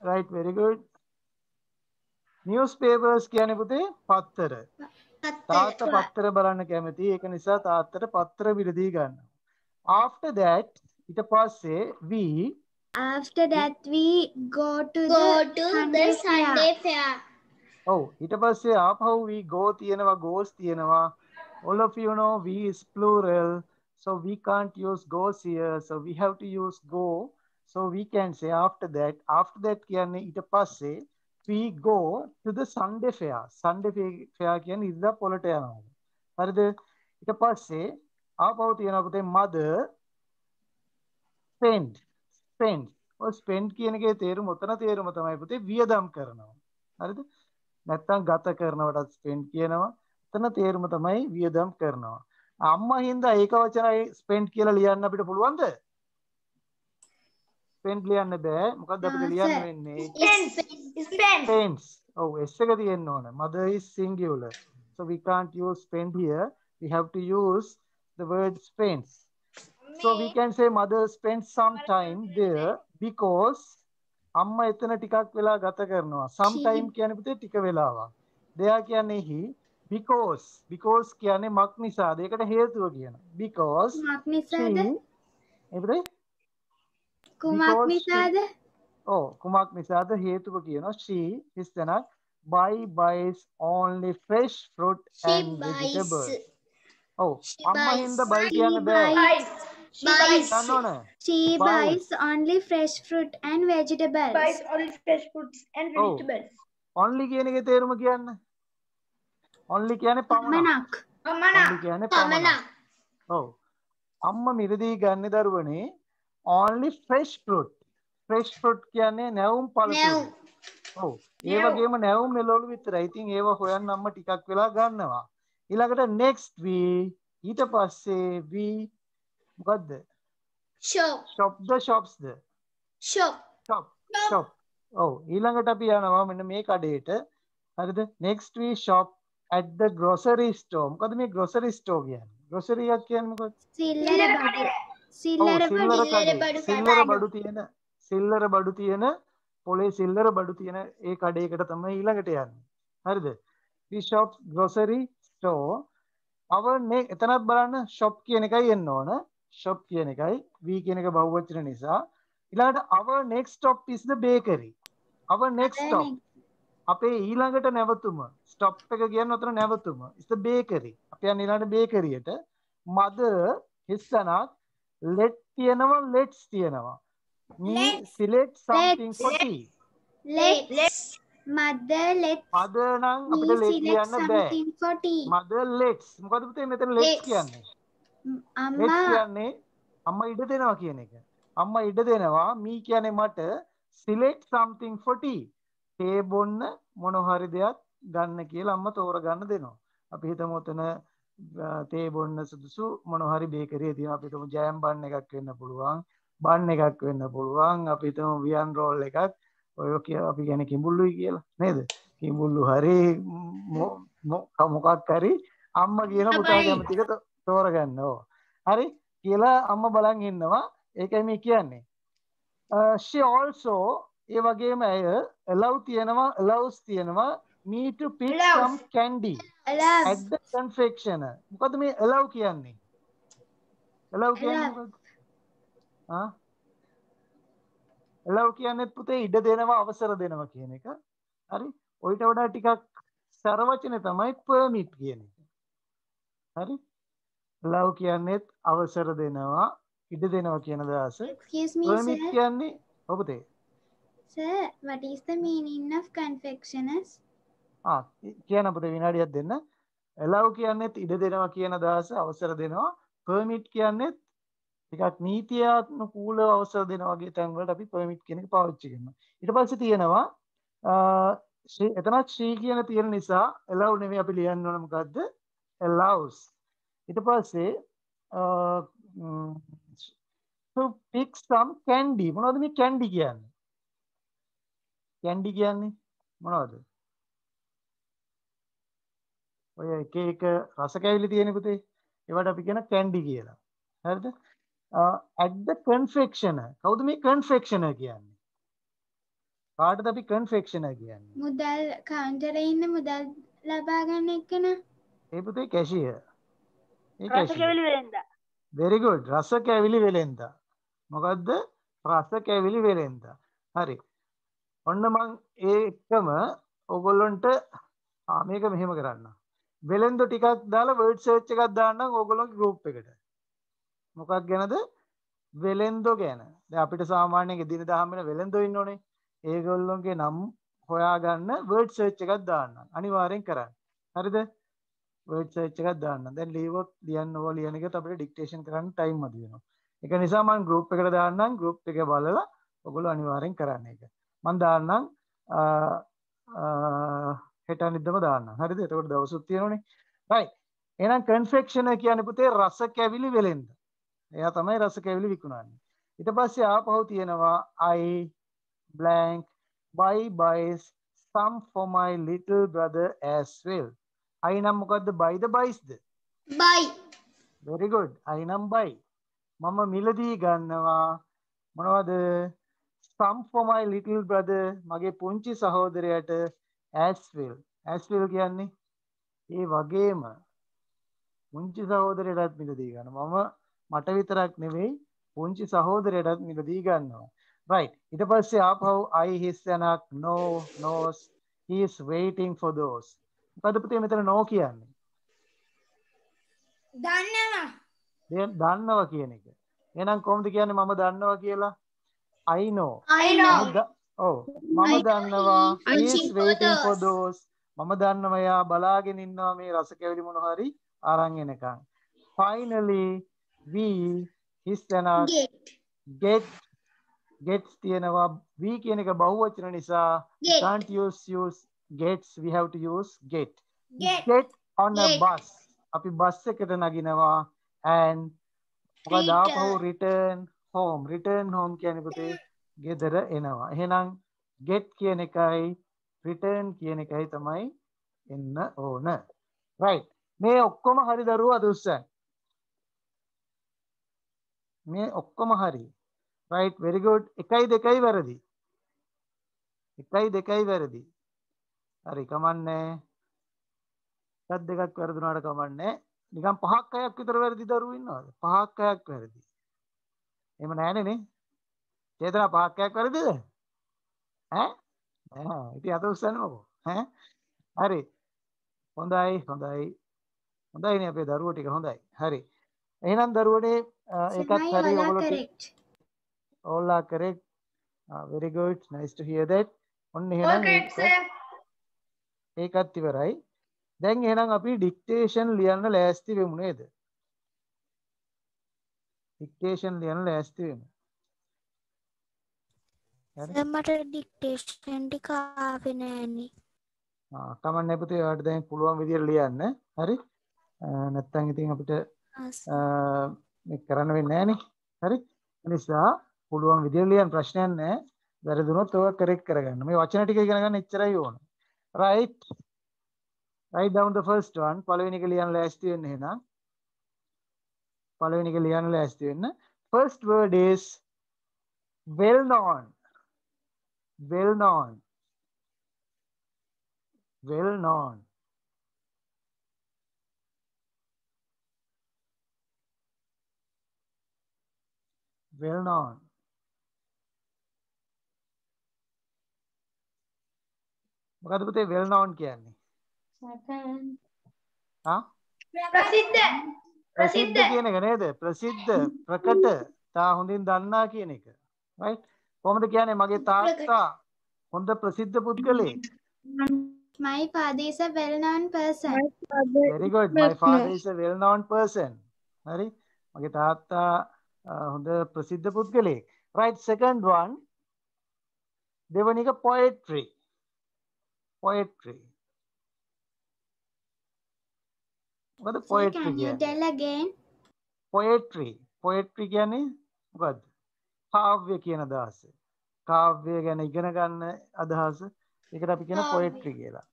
right, very good. newspapers කියන්නේ පුතේ පත්තර. තාත්තා පත්තර බලන්න කැමති. ඒක නිසා තාත්තට පත්තර විරදී ගන්නවා. after that ඊට පස්සේ we go to the Sunday fair. Oh, ඊට පස්සේ ආපහු we go තියෙනවා goes තියෙනවා. all of you know we is plural, so we can't use goes here, so we have to use go. So we can say after that කියන්නේ ඊට පස්සේ we go to the Sunday fair. Sunday fair කියන්නේ ඉරිදා පොළට යනවා. හරිද? ඊට පස්සේ ආපහු තියෙනවා පුතේ mother spend. ඔය spend කියන එකේ තේරුම උතන තේරුම තමයි පුතේ වියදම් කරනවා. හරිද? නැත්තම් ගත කරනවටත් spend කියනවා. උතන තේරුම තමයි වියදම් කරනවා. අම්මා හින්දා ඒක වචනයි spend කියලා ලියන්න අපිට පුළුවන්ද? spend ලියන්න බෑ. මොකද්ද අපිට ලියන්න වෙන්නේ? spends. ඔව් s එක තියෙන්න ඕන. mother is singular. So we can't use spend here. We have to use the word spends. So we can say mother spends some time there because අම්මා එතන ටිකක් වෙලා ගත කරනවා. some time කියන්නේ පුතේ ටික වෙලාවක්. there කියන්නේ he. because කියන්නේ මක් නිසාද? ඒකට හේතුව කියනවා. because මක් නිසාද? එපිට කුමක් නිසාද? ඔව් කුමක් නිසාද හේතුව කියනවා. she ඉස්තනක් buys only fresh fruit and vegetables. ඔව් අම්මා හින්දා buy කියන්න බෑ. She buys only fresh fruit and vegetables. only කියන එකේ තේරුම කියන්න. only කියන්නේ පමණක්. only කියන්නේ පමණක්. ඔව් අම්මා මිරදී ගන්න දරුවනේ only fresh fruit. fresh fruit කියන්නේ නැවුම් පළතුරු. ඔව් ඒ වගේම නැවුම් මෙලොලු විතරයි. ඉතින් ඒව හොයන්න අම්මා ටිකක් වෙලා ගන්නවා. ඊළඟට next week ඊට පස්සේ we මොකද්ද? shop the shops the? shop. ඔව් ඊළඟට අපි යනවා මෙන්න මේ කඩේට. හරිද? next we shop at the grocery store. මොකද මේ grocery store කියන්නේ? grocery එකක් කියන්නේ මොකක්ද? සිල්ලර බඩු තියෙන පොලේ සිල්ලර බඩු තියෙන ඒ කඩේකට තමයි ඊළඟට යන්නේ. හරිද? we shop grocery store. our next එතනත් බලන්න shop කියන එකයි එන්න ඕන. shop කියන එකයි we කියන එක බහුවචන නිසා. ඊළඟට our next stop is the bakery. our next stop අපේ ඊළඟට නැවතුම stop එක කියන්නේ උතන නැවතුම is the bakery. අපි යන්නේ ඊළඟට bakeryයට. mother හිස්සනක් let තියෙනවා let's තියෙනවා. me select something for tea. let's mother let's mother නම් me අපිට let select කියන්න බෑ. something for tea. mother let's මොකද පුතේ මෙතන let's කියන්නේ? let's amma කියන්නේ අම්මා ඉඩ දෙනවා කියන එක. අම්මා ඉඩ දෙනවා me කියන්නේ මට select something for tea. තේ බොන්න මොන හරි දෙයක් ගන්න කියලා අම්මා තෝරගන්න දෙනවා. අපි හිතමු ඔතන තේ බොන්න සුදුසු මොන හරි බේකරියේ තියෙනවා. අපි හිතමු ජෑම් බන් එකක් වෙන්න පුළුවන්. බන් එකක් වෙන්න පුළුවන්. අපි හිතමු වියන් රෝල් එකක්. ඔය අපි කියන්නේ කිඹුල්ලුයි කියලා නේද? කිඹුල්ලු හරි මොකක් හරි අම්මා කියන පුතා කැමති එක තෝරගන්න ඕ. හරි කියලා අම්මා බලන් ඉන්නවා. ඒකයි මේ කියන්නේ. she also ඒ වගේම ඇය allows තියෙනවා me to pick some candy at the confectioner. මොකද මේ allow කියන්නේ? allow කියන්නේ මොකද? allow කියන්නේ පුතේ ඉඩ දෙනවා අවසර දෙනවා කියන එක. හරි? ඔයිට වඩා ටිකක් සර වචනේ තමයි permit කියන එක. හරි? allow කියන්නේත් අවසර දෙනවා ඉඩ දෙනවා කියන අදහස. excuse me permit sir. කියන්නේ ඔබතේ Sir, what is the meaning of confectioners? කියන අපිට විනාඩියක් දෙන්න. allow කියන්නේත් ඉඩ දෙනවා කියන අදහස අවසර දෙනවා. permit කියන්නේත් ටිකක් නීතියාත්මකූලව අවසර දෙනවා වගේ තැන් වලට අපි permit කියන එක පාවිච්චි කරනවා. ඊට පස්සේ තියෙනවා එතනත් she කියන තියෙන නිසා allow නෙමෙයි අපි ලියන්න ඕන මොකද්ද? allows. ඊට පස්සේ to pick some candy. මොනවද මේ candy කියන්නේ? candy කියන්නේ මොනවද? ඔය එක එක රස කැවිලි තියෙන පුතේ. ඒවට අපි කියන candy කියලා. හරිද? at the confectioner. කවුද මේ confectioner කියන්නේ? කාටද අපි confectioner කියන්නේ? මුදල් කවුන්ටරේ ඉන්න මුදල් ලබා ගන්න එකන. ඒ පුතේ cashier. ඒ රස cashier. කැවිලි වෙලෙන්දා. very good. රස කැවිලි වෙලෙන්දා. මොකද්ද? රස කැවිලි වෙලෙන්දා. හරි. ඔන්න මං ඒකම ඕගොල්ලන්ට මේක මෙහෙම කරන්න. වෙලෙන්ද ටිකක් දාලා word search එකක් දාන්නම් ඕගොල්ලෝගේ group එකට. මොකක් ගැනද? වෙලෙන්දෝ ගැන. දැන් අපිට සාමාන්‍යයෙන් එදිනෙදා හම්බෙන වෙලෙන්දෝ ඉන්නෝනේ. ඒගොල්ලෝගේ නම් හොයාගන්න word search එකක් දාන්නම්. අනිවාර්යෙන් කරන්න. හරිද? word search එකක් දාන්නම්. දැන් ලියුවොත් ලියන්න ඕවා ලියන එකත් අපිට dictation කරන්න time මදි වෙනවා. ඒක නිසා මම group එකට දාන්නම්. group එක බලලා ඔයගොල්ලෝ අනිවාර්යෙන් කරන්න ඒක. මම දාන්නම් හෙට අනිද්දාම දාන්නම්. හරිද? එතකොට දවසුත් තියෙනවනේ. right. එහෙනම් confectioner කියන්නේ පුතේ රස කැවිලි වෙලෙන්ද. එයා තමයි රස කැවිලි විකුණන්නේ. ඊට පස්සේ ආපහු තියෙනවා I blank buys some for my little brother as well. I නම් මොකද්ද? buy the buysද? Bye. very good. I නම් buy. මම මිලදී ගන්නවා මොනවද? some for my little brother මගේ පුංචි සහෝදරයාට as well. as well කියන්නේ ඒ වගේම පුංචි සහෝදරයටත් මිලදී ගන්නවා. මම මට විතරක් නෙවෙයි පුංචි සහෝදරයටත් මිලදී ගන්නවා. right. ඊට පස්සේ ආපහු I හිස්සනක් no knows he is waiting for those. මොකද පුතේ මෙතන no කියන්නේ? දන්නවා. දන්නවා කියන එක. එහෙනම් කොහොමද කියන්නේ මම දන්නවා කියලා? I know. I know. ඔව් මම දන්නවා he is waiting for those. මම දන්නවා එයා බලාගෙන ඉන්නවා මේ රස කැවිලි මොන හරි අරන් එනකන්. finally we හිස්සනක් gets තියෙනවා we කියන එක බහුවචන නිසා can't use gets, we have to use get. Get on a bus. අපි බස් එකට නගිනවා and මොකද ආපහු return home. return home කියන්නේ පුතේ ගෙදර එනවා. එහෙනම් get කියන එකයි return කියන එකයි තමයි එන්න ඕන. right. මේ ඔක්කොම හරි දරුවෝ අද උස්සන්න. මේ ඔක්කොම හරි. right, very good. 1 2 වැරදි. 1 2 වැරදි. හරි කමන්නේ. එකක් දෙකක් වැරදුනාට කමන්නේ. නිකන් 5ක් 6ක් විතර වැරදි දරුවෝ ඉන්නවද? 5ක් 6ක් වැරදි. එහෙම නැහැනේ නේ. චේතනා 5ක් 6ක් වැරදිද? ඈ? ඉතින් අත උස්සන්නකෝ. ඈ? හරි. හොඳයි හොඳයි. හොඳයිනේ අපේ දරුවෝ ටික හොඳයි. හරි. එහෙනම් දරුවනේ ඒකත් Samai හරි Ola ඔයගොල්ලෝ correct. all are correct. Very good. Nice to hear that. ඔන්න All එහෙනම් correct, sir. ඒකත් ඉවරයි. දැන් එහෙනම් අපි ඩික්ටේෂන් ලියන්න ලෑස්ති වෙමු නේද? ඩික්ටේෂන් ලියන්න ලෑස්ති වෙමු. හරි. සර් මට ඩික්ටේෂන් ටික ආවේ නෑනේ. කමන්නේ පුතේ ඔයාලට දැන් පුළුවන් විදියට ලියන්න. හරි. නැත්තම් ඉතින් අපිට මේක කරන්න වෙන්නේ නෑනේ. හරි. ඒ නිසා පුළුවන් විදියට ලියන්න ප්‍රශ්නයක් නෑ. වැරදුනොත් ඔය කරෙක්ට් කරගන්න. මේ වචන ටික ඉගෙන ගන්න එච්චරයි ඕන. Right. Write down the first one. පළවෙනි එක ලියන්න ලෑස්ති වෙන්න එහෙනම්. පළවෙනි එක ලියන්න ලෑස්ති වෙන්න. First word is well known. Well known. Well known. Well known. මොකද පුතේ well known කියන්නේ? හා? ප්‍රසිද්ධ. ප්‍රසිද්ධ කියන එක නේද? ප්‍රසිද්ධ ප්‍රකට තා හොඳින් දන්නා කියන එක. right? කොහොමද කියන්නේ මගේ තාත්තා හොඳ ප්‍රසිද්ධ පුද්ගලයෙක්. My father is a well-known person. Very good. My father is a well known person. හරි. මගේ තාත්තා හොඳ ප්‍රසිද්ධ පුද්ගලයෙක්. right, second one. දෙවන එක poetry. Poetry. මොකද Sir, poetry can you කියන්නේ? tell again? Poetry. Poetry කියන්නේ මොකද්ද? කාව්‍ය කියන අදහස. කාව්‍ය ගැන ඉගෙන ගන්න අදහස. ඒකට අපි කියන poetry කියලා.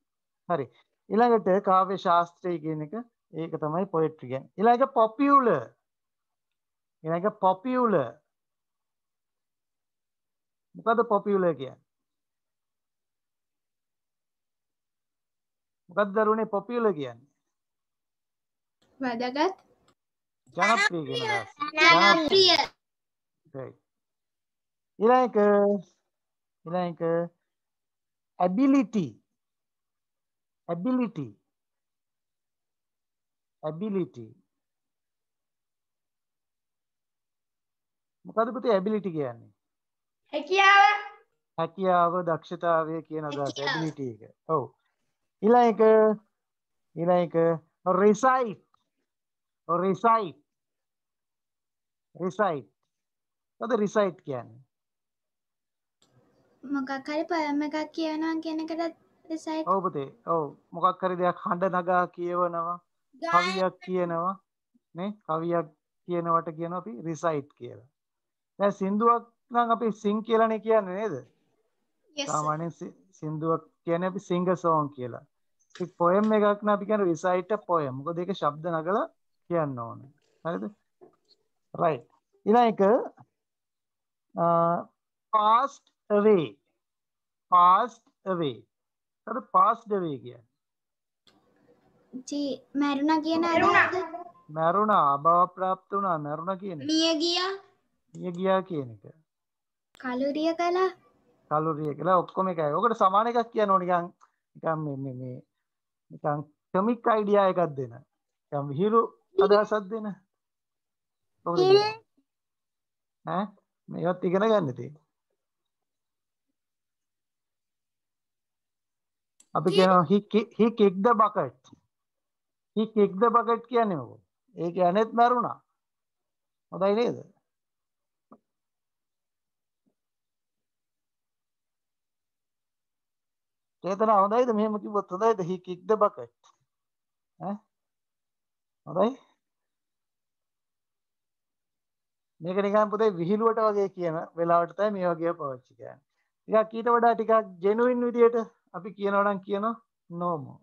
හරි. ඊළඟට කාව්‍ය ශාස්ත්‍රය කියන එක ඒක තමයි poetry කියන්නේ. ඊළඟ popular. ඊළඟ popular. මොකද්ද popular කියන්නේ? මොකද්ද දරුවනේ popular කියන්නේ? වැදගත්. ජනප්‍රිය කියන අදහස. ජනප්‍රිය. Right. ඊළඟ ability. Ability. Ability. මොකද්ද පුතේ ability කියන්නේ? හැකියාව. හැකියාව දක්ෂතාවය කියන අදහස ability එක. ඔව්. ඊළඟ recite. Recite. Recite. මොකද recite කියන්නේ? මොකක් හරි poem එකක් කියනවා කියන එකට recite. ඔව් පුතේ. ඔව්. මොකක් හරි දෙයක් හඬ නගා කියවනවා. කවියක් කියනවා. නේ? කවියක් කියනවට කියනවා අපි recite කියලා. දැන් සින්දුවක් නම් අපි sing කියලානේ කියන්නේ නේද? Yes, sir. සාමාන්‍යයෙන් සින්දුවක් කියන්නේ අපි sing a song කියලා. ඉතින් poem එකක් නම් අපි කියන්නේ recite a poem. මොකද ඒක ශබ්ද නගලා කියන්න ඕනේ. හරිද? right. ඊළඟ passed away. Passed away. මොකද passed away කියන්නේ? මැරුණා කියන අදහස. මැරුණා, අභව ප්‍රාප්ත වුණා, මැරුණා කියන එක. මිය ගියා. මිය ගියා කියන එක. කලුරිය කළා. කලුරිය කියලා ඔක්කොම එකයි. ඔකට සමාන එකක් කියනවා නිකන් මේ නිකන් කමික් අයිඩියා එකක් දෙන. නිකන් විහිළු අදහසක් දෙන. කොහොමද කියන්නේ? ඈ මේවත් ඉගෙන ගන්න තියෙන්නේ. අපි කියනවා he kicked the bucket. He kicked the bucket කියන්නේ මොකක්ද? ඒ කියන්නේත් මරුණා. හොඳයි නේද? චේතනා හොඳයිද? මෙහෙම කිව්වොත් හොඳයිද? He kicked the bucket. ඈ හොඳයි? මේක නිකන් පුතේ විහිළුවට වගේ කියන වෙලාවට තමයි මේ වගේ පාවිච්චි කරන්නේ. ටිකක් ඊට වඩා ටිකක් ජෙනුයින් විදියට අපි කියනවා නම් කියනවා no more.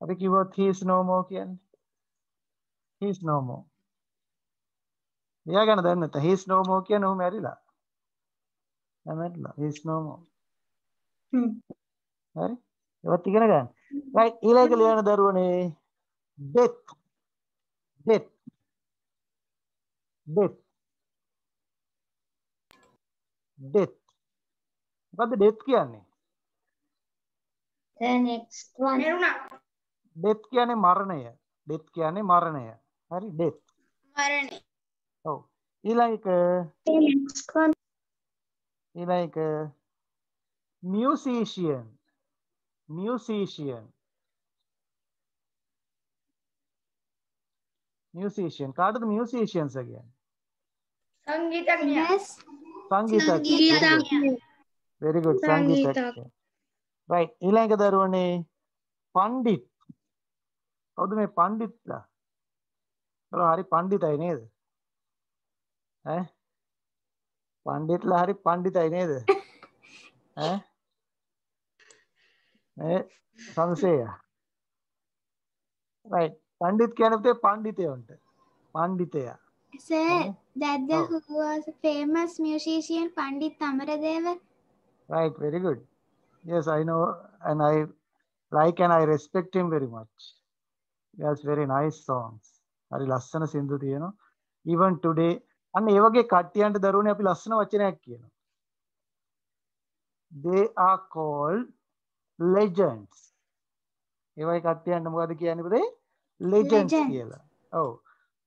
අපි කිව්වොත් he is no more කියන්නේ. He is no more. මෙයා ගැන දන්නේ නැත්නම් he is no more කියන්නේ ඔහු මැරිලා. He's no more. හරි. ඒවත් ඉගෙන ගන්න. right ඊළඟ ලියන දරුවනේ death. death. death. death. මොකද්ද death කියන්නේ? The next one. death කියන්නේ මරණය. death කියන්නේ මරණය. හරි death. මරණය. ඔව්. ඊළඟ The next one. ඊළඟ musician. musician. musician. කාටද musicians කියන්නේ? සංගීතඥයා. Yes. සංගීතඥ. very good සංගීතඥ. right ඊළඟ දරුවනේ පණ්ඩිත්. කවුද මේ පණ්ඩිත්ලා? ඔයාලා හරි පණ්ඩිතයි නේද? ඈ පණ්ඩිත්ලා හරි පණ්ඩිතයි නේද? ඈ සංසය. right පණ්ඩිත් කියන්නේ පණ්ඩිතයන්ට. පණ්ඩිතයා. Sir, that the Oh. who was a famous musician Pandit Amarαδeva. right very good. yes I know and I like and I respect him very much. he has very nice songs. හරි ලස්සන සින්දු තියෙනවා. even today අන්න ඒ වගේ කට්ටියන්ට දරුවනේ අපි ලස්සන වචනයක් කියනවා. they are called legends. ඒ වගේ කට්ටියන්ට මොකද කියන්නේ පුතේ? legends Legends. කියලා. ඔව්.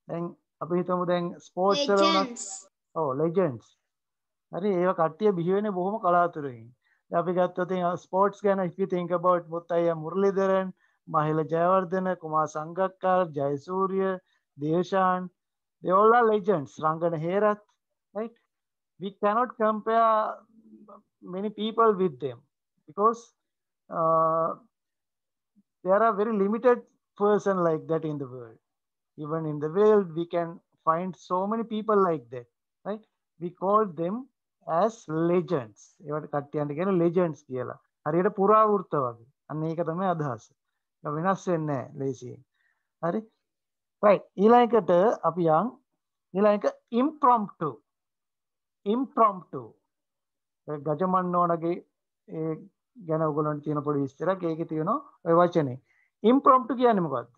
දැන් අපි හිතමු දැන් ස්පෝර්ට්ස් වල වුණත් legends. ඔව් legends. හරි ඒව කට්ටිය බිහි වෙන්නේ බොහොම කලාතුරකින්. දැන් අපි ගත්තොත් ස්පෝර්ට්ස් ගැන if you think about මුත්තයියා මුරලීධරන්, මහිල Jayawardena, Kumar සංගක්කාර, Jayasuriya, Deshan, they all are legends. රංගන Herath, right? We cannot compare many people with them because there are very limited person like that in the world. Even in the world we can find so many people like that, right? We call them as legends. ඒවට කට්ටියන්ට කියන legends කියලා. හරියට පුරාවෘත්ත වගේ. අන්න ඒක තමයි අදහස. ඒක වෙනස් වෙන්නේ නැහැ ලේසියෙන්. හරි? right ඊළඟට අපි යන් ඊළඟ impromptu. impromptu. ගජමන්නෝනගේ ඒ ගැන ඔයගොල්ලන්ට තියෙන පොඩි විස්තරයක් ඒකේ තියෙනවා ඔය වචනේ. impromptu කියන්නේ මොකක්ද?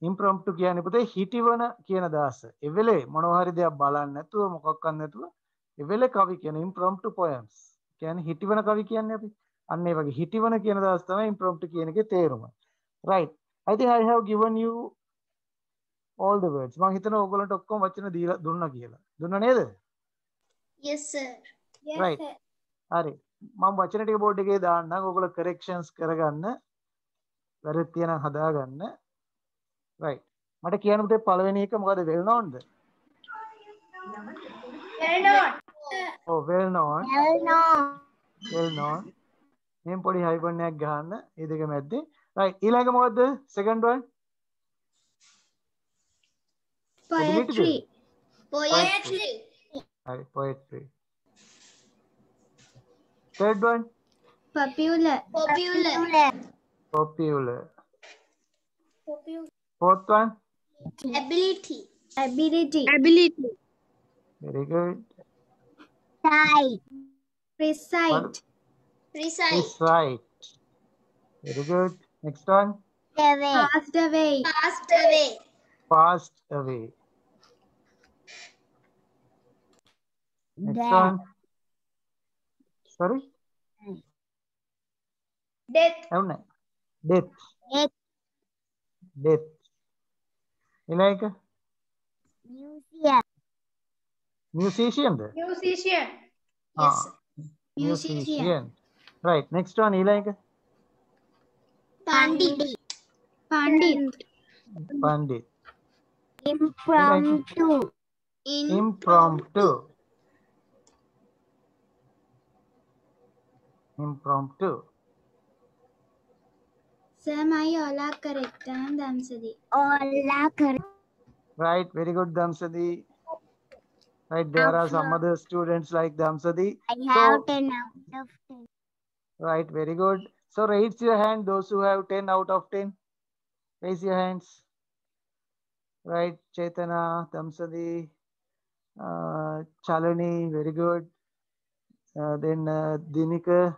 impromptu කියන්නේ පුතේ හිටිවන කියන දාස. ඒ වෙලේ මොනවා හරි දෙයක් බලන්න නැතුව මොකක්වත් නැතුව ඒ වෙලේ කවි කියන impromptu poems. කියන්නේ හිටිවන කවි කියන්නේ අපි. අන්න ඒ වගේ හිටිවන කියන දාස තමයි impromptu කියන එකේ තේරුම. right I think I have given you all the words. මම හිතනවා ඔයගොල්ලන්ට ඔක්කොම වචන දීලා දුන්නා කියලා. දුන්නා නේද? yes sir. Yes, Right. sir. හරි. මම වචන ටික බෝඩ් එකේ දාන්නම්. ඔයගොල්ලෝ corrections කරගන්න. වැරදි තියෙනවා හදාගන්න. right මට කියන්න පුතේ පළවෙනි එක මොකද well knownද? oh well known. well known. මෙන් පොඩි හයිෆන් එකක් ගහන්න. මේ දෙක මැද්දේ. right ඊළඟ මොකද්ද? second one. Poetry. poetry. හරි poetry. third one. Popular. popular. popular. fourth one. ability. Ability. very good. Recite. precise. Is right. very good. next one. Passed away. passed away. passed away. next one. sorry. death. అవునా death. death. ఇలాగ musician ද? musician. Ah, yes sir. musician. right next one ఇలాగ pandit. Pandit. pandit. Impromptu. impromptu. impromptu. Sir, my all are correct. I am Damsadi. right very good Damsadi. right there are some other students like Damsadi. So, 10 out of 10. right very good. So raise your hand those who have 10 out of 10. Raise your hands. right Chaitana, Damsadi. Chalani, very good. Then Dinika,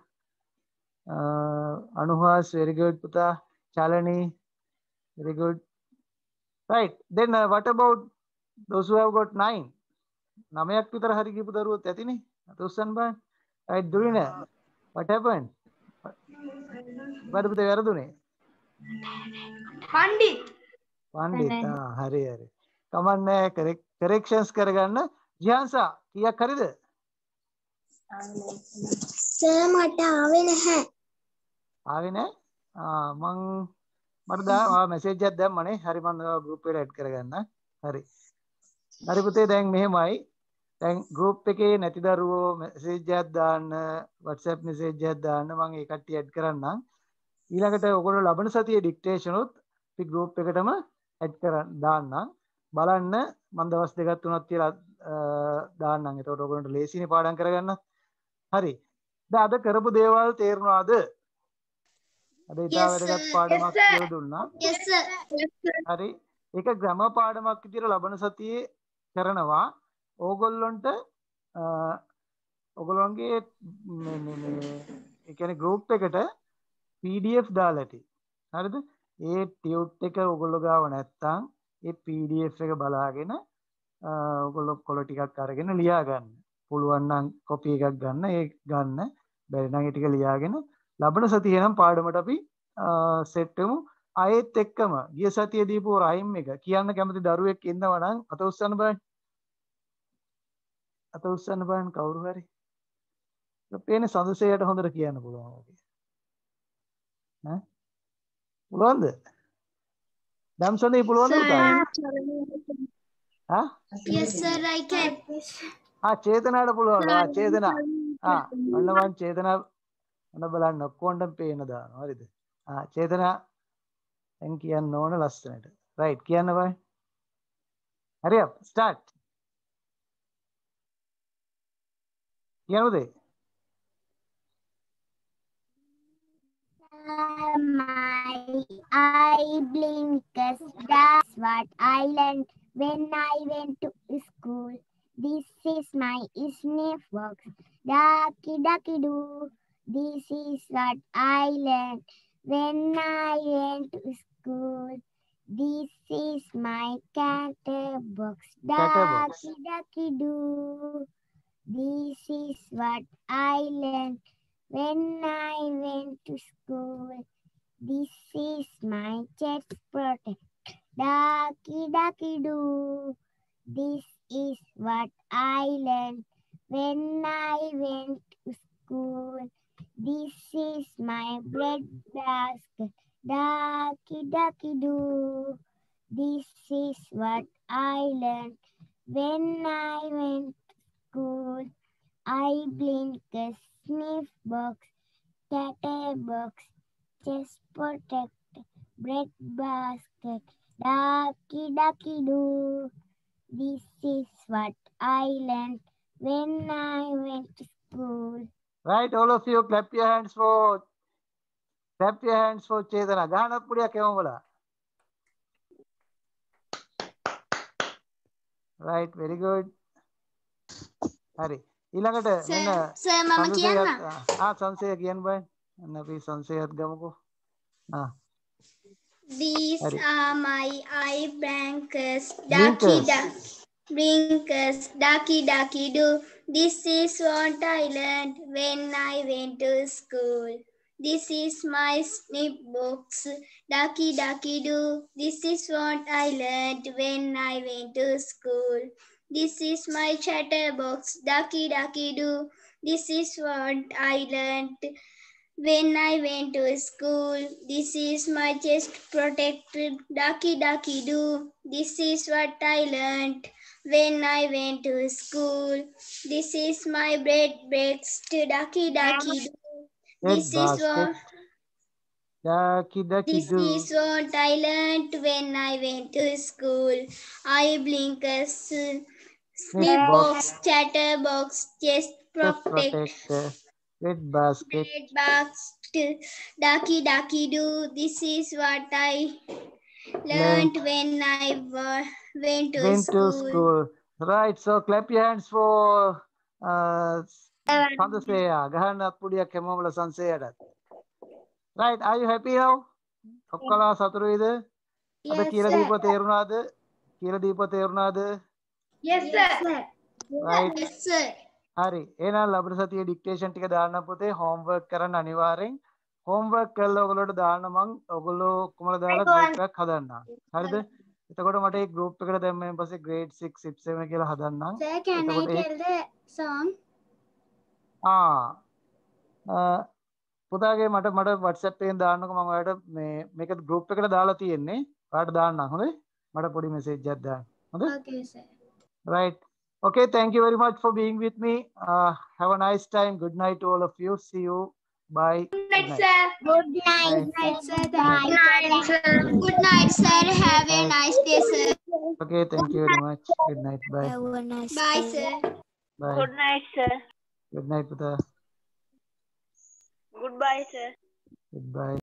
Anuhas, very good. Puta, Chalani, very good. Right. Then what about those who have got 9? Namayak Peter Hariki Pudaru Tatini, Atusan Ban. Right, doing it. What happened? What about the Yaradune? Pandit. Pandit, Hari Hari. Come on, corrections Karagana. Jihansa, Kia Karide. Sir මට ආවේ නැහැ. ආවේ නෑ. මං මට දා message එකක් දැම්මනේ. හරි මම ගෲප් එකට ඇඩ් කරගන්න. හරි. හරි පුතේ දැන් මෙහෙමයි. දැන් ගෲප් එකේ නැති දරුවෝ මැසේජ් එකක් දාන්න WhatsApp මැසේජ් එකක් දාන්න මම ඒ කට්ටිය ඇඩ් කරන්නම්. ඊළඟට ඔයගොල්ලෝ ලබන සතියේ ඩික්ටේෂන් උත් අපි ගෲප් එකටම ඇඩ් කරන් දාන්නම්. බලන්න මම දවස් දෙකක් තුනක් තියලා දාන්නම්. එතකොට ඔයගොල්ලන්ට ලේසියිනේ පාඩම් කරගන්න. හරි. දැන් අද කරපු දේවල් තේරුණාද? අද ඉතා වැදගත් පාඩමක් කියලා දුන්නා. Yes sir. හරි. ඒක ග්‍රැමර් පාඩමක් විදිහට ලබන සතියේ කරනවා. ඕගොල්ලොන්ට ඔගොල්ලොන්ගේ ඒ කියන්නේ ගෲප් එකට PDF දාලා ඇති. හරිද? ඒ ටියුට් එක ඔයගොල්ලෝ ගාව නැත්තම් ඒ PDF එක බලාගෙන ඔයගොල්ලෝ කොළ ටිකක් අරගෙන ලියා ගන්න. පුළුවන් නම් කොපි එකක් ගන්න. ඒ ගන්න. බැරි නම් ඒ ටික ලියාගෙන ලබන සතියේ නම් පාඩමට අපි සෙට් වෙමු. ආයෙත් එක්කම ගිය සතියේ දීපු රයිම් එක කියන්න කැමති දරුවෙක් ඉන්නව නම් අත උස්සන්න බලන්න. අත උස්සන්න බලන්න කවුරු හරි. ඒක පේන්නේ සඳුසේයට හොඳට කියන්න පුළුවන් ඔගේ. ඈ? පුළුවන්ද? දම්සනේ පුළුවන්ද පුතා? හා? Yes sir I can. චේතනාට පුළුවන්. චේතනා. අන්න මං චේතනා ඔන්න බලන්න ඔක්කොන්ටම පේන දානවා. හරිද? චේතනා දැන් කියන්න ඕන ලස්සනට. රයිට් කියන්න බෑ. හරි අප් ස්ටාර්ට්. කියන්නද? My eye blinkers, that's what I learned when I went to school. This is my sniff box, ducky ducky doo. This is what I learned when I went to school. This is my chatterbox, Chatterbox. ducky ducky doo. This is what I learned when I went to school. This is my chest protector, ducky ducky doo. This is what I learned when I went to school. This is my bread basket, ducky ducky doo. This is what I learned when I went to school. Eye blinkers, sniff box, chatterbox, chest protector, bread basket, ducky ducky doo. This is what I learned when I went to school. Right, all of you clap your hands for Chetana. ගහන්න පුඩියක් එමු බලා. Right, very good. හරි. ඊළඟට මෙන්න sir මම කියන්න. සංසය කියන්න බෑ. අන්න අපි සංසයත් ගමුකෝ. These Hurry. are my eye blinkers, Blinkers. blinkers, ducky ducky doo. This is what I learned when I went to school. This is my snip box, ducky ducky doo. This is what I learned when I went to school. This is my chatterbox, ducky ducky doo. This is what I learned when I went to school. This is my chest protector, ducky ducky doo. This is what I learned when I went to school. This is my bread basket, ducky ducky doo. This is what Ducky ducky this doo. is what I learned when I went to school. Eye blinkers, snip box, chatterbox, chest Chest protector, protector. Red basket. bread basket, ducky ducky doo. This is what I learned when I went to Went to school. school. Right, so clap your hands for Sanseya. Gahanat pudiya kemamala Sanseya. Right, are you happy now? Okkala saturu ida? Ada Yes, kira sir. deepa therunada? Kira deepa therunada? Yes, Yes, sir. sir. Right. Yes, sir. Hari. Ena labra satiya dictation tika දාන්න පුතේ homework කරන්න අනිවාර්යෙන්. homework කරලා ඔයගොල්ලෝට දාන්න මං ඔයගොල්ලෝ කොමල දාලා group එකක් හදන්නම්. හරිද? එතකොට මට ඒ group එකට දැම්මෙන් පස්සේ grade 6 SIP 7 කියලා හදන්නම්. Sir, can I එතකොට tell the song? පුතාගේ මට WhatsApp එකෙන් දාන්නකො මම ඔයාලට මේක group එකට දාලා තියෙන්නේ. ඔයාලට දාන්නම් හොඳයි? මට පොඩි message එකක් දාන්න. හොඳයි? Okay, sir. Right. Okay, thank you very much for being with me. Have a nice time. Good night to all of you. See you. Bye. Good night, sir. Good night. Good night, sir. Good night, sir. Have a nice day, sir. Okay, thank you very much. Good night. Bye. Have a nice Bye, day. sir. Bye. Good night, sir. Good night, Puta. Goodbye, sir. Goodbye.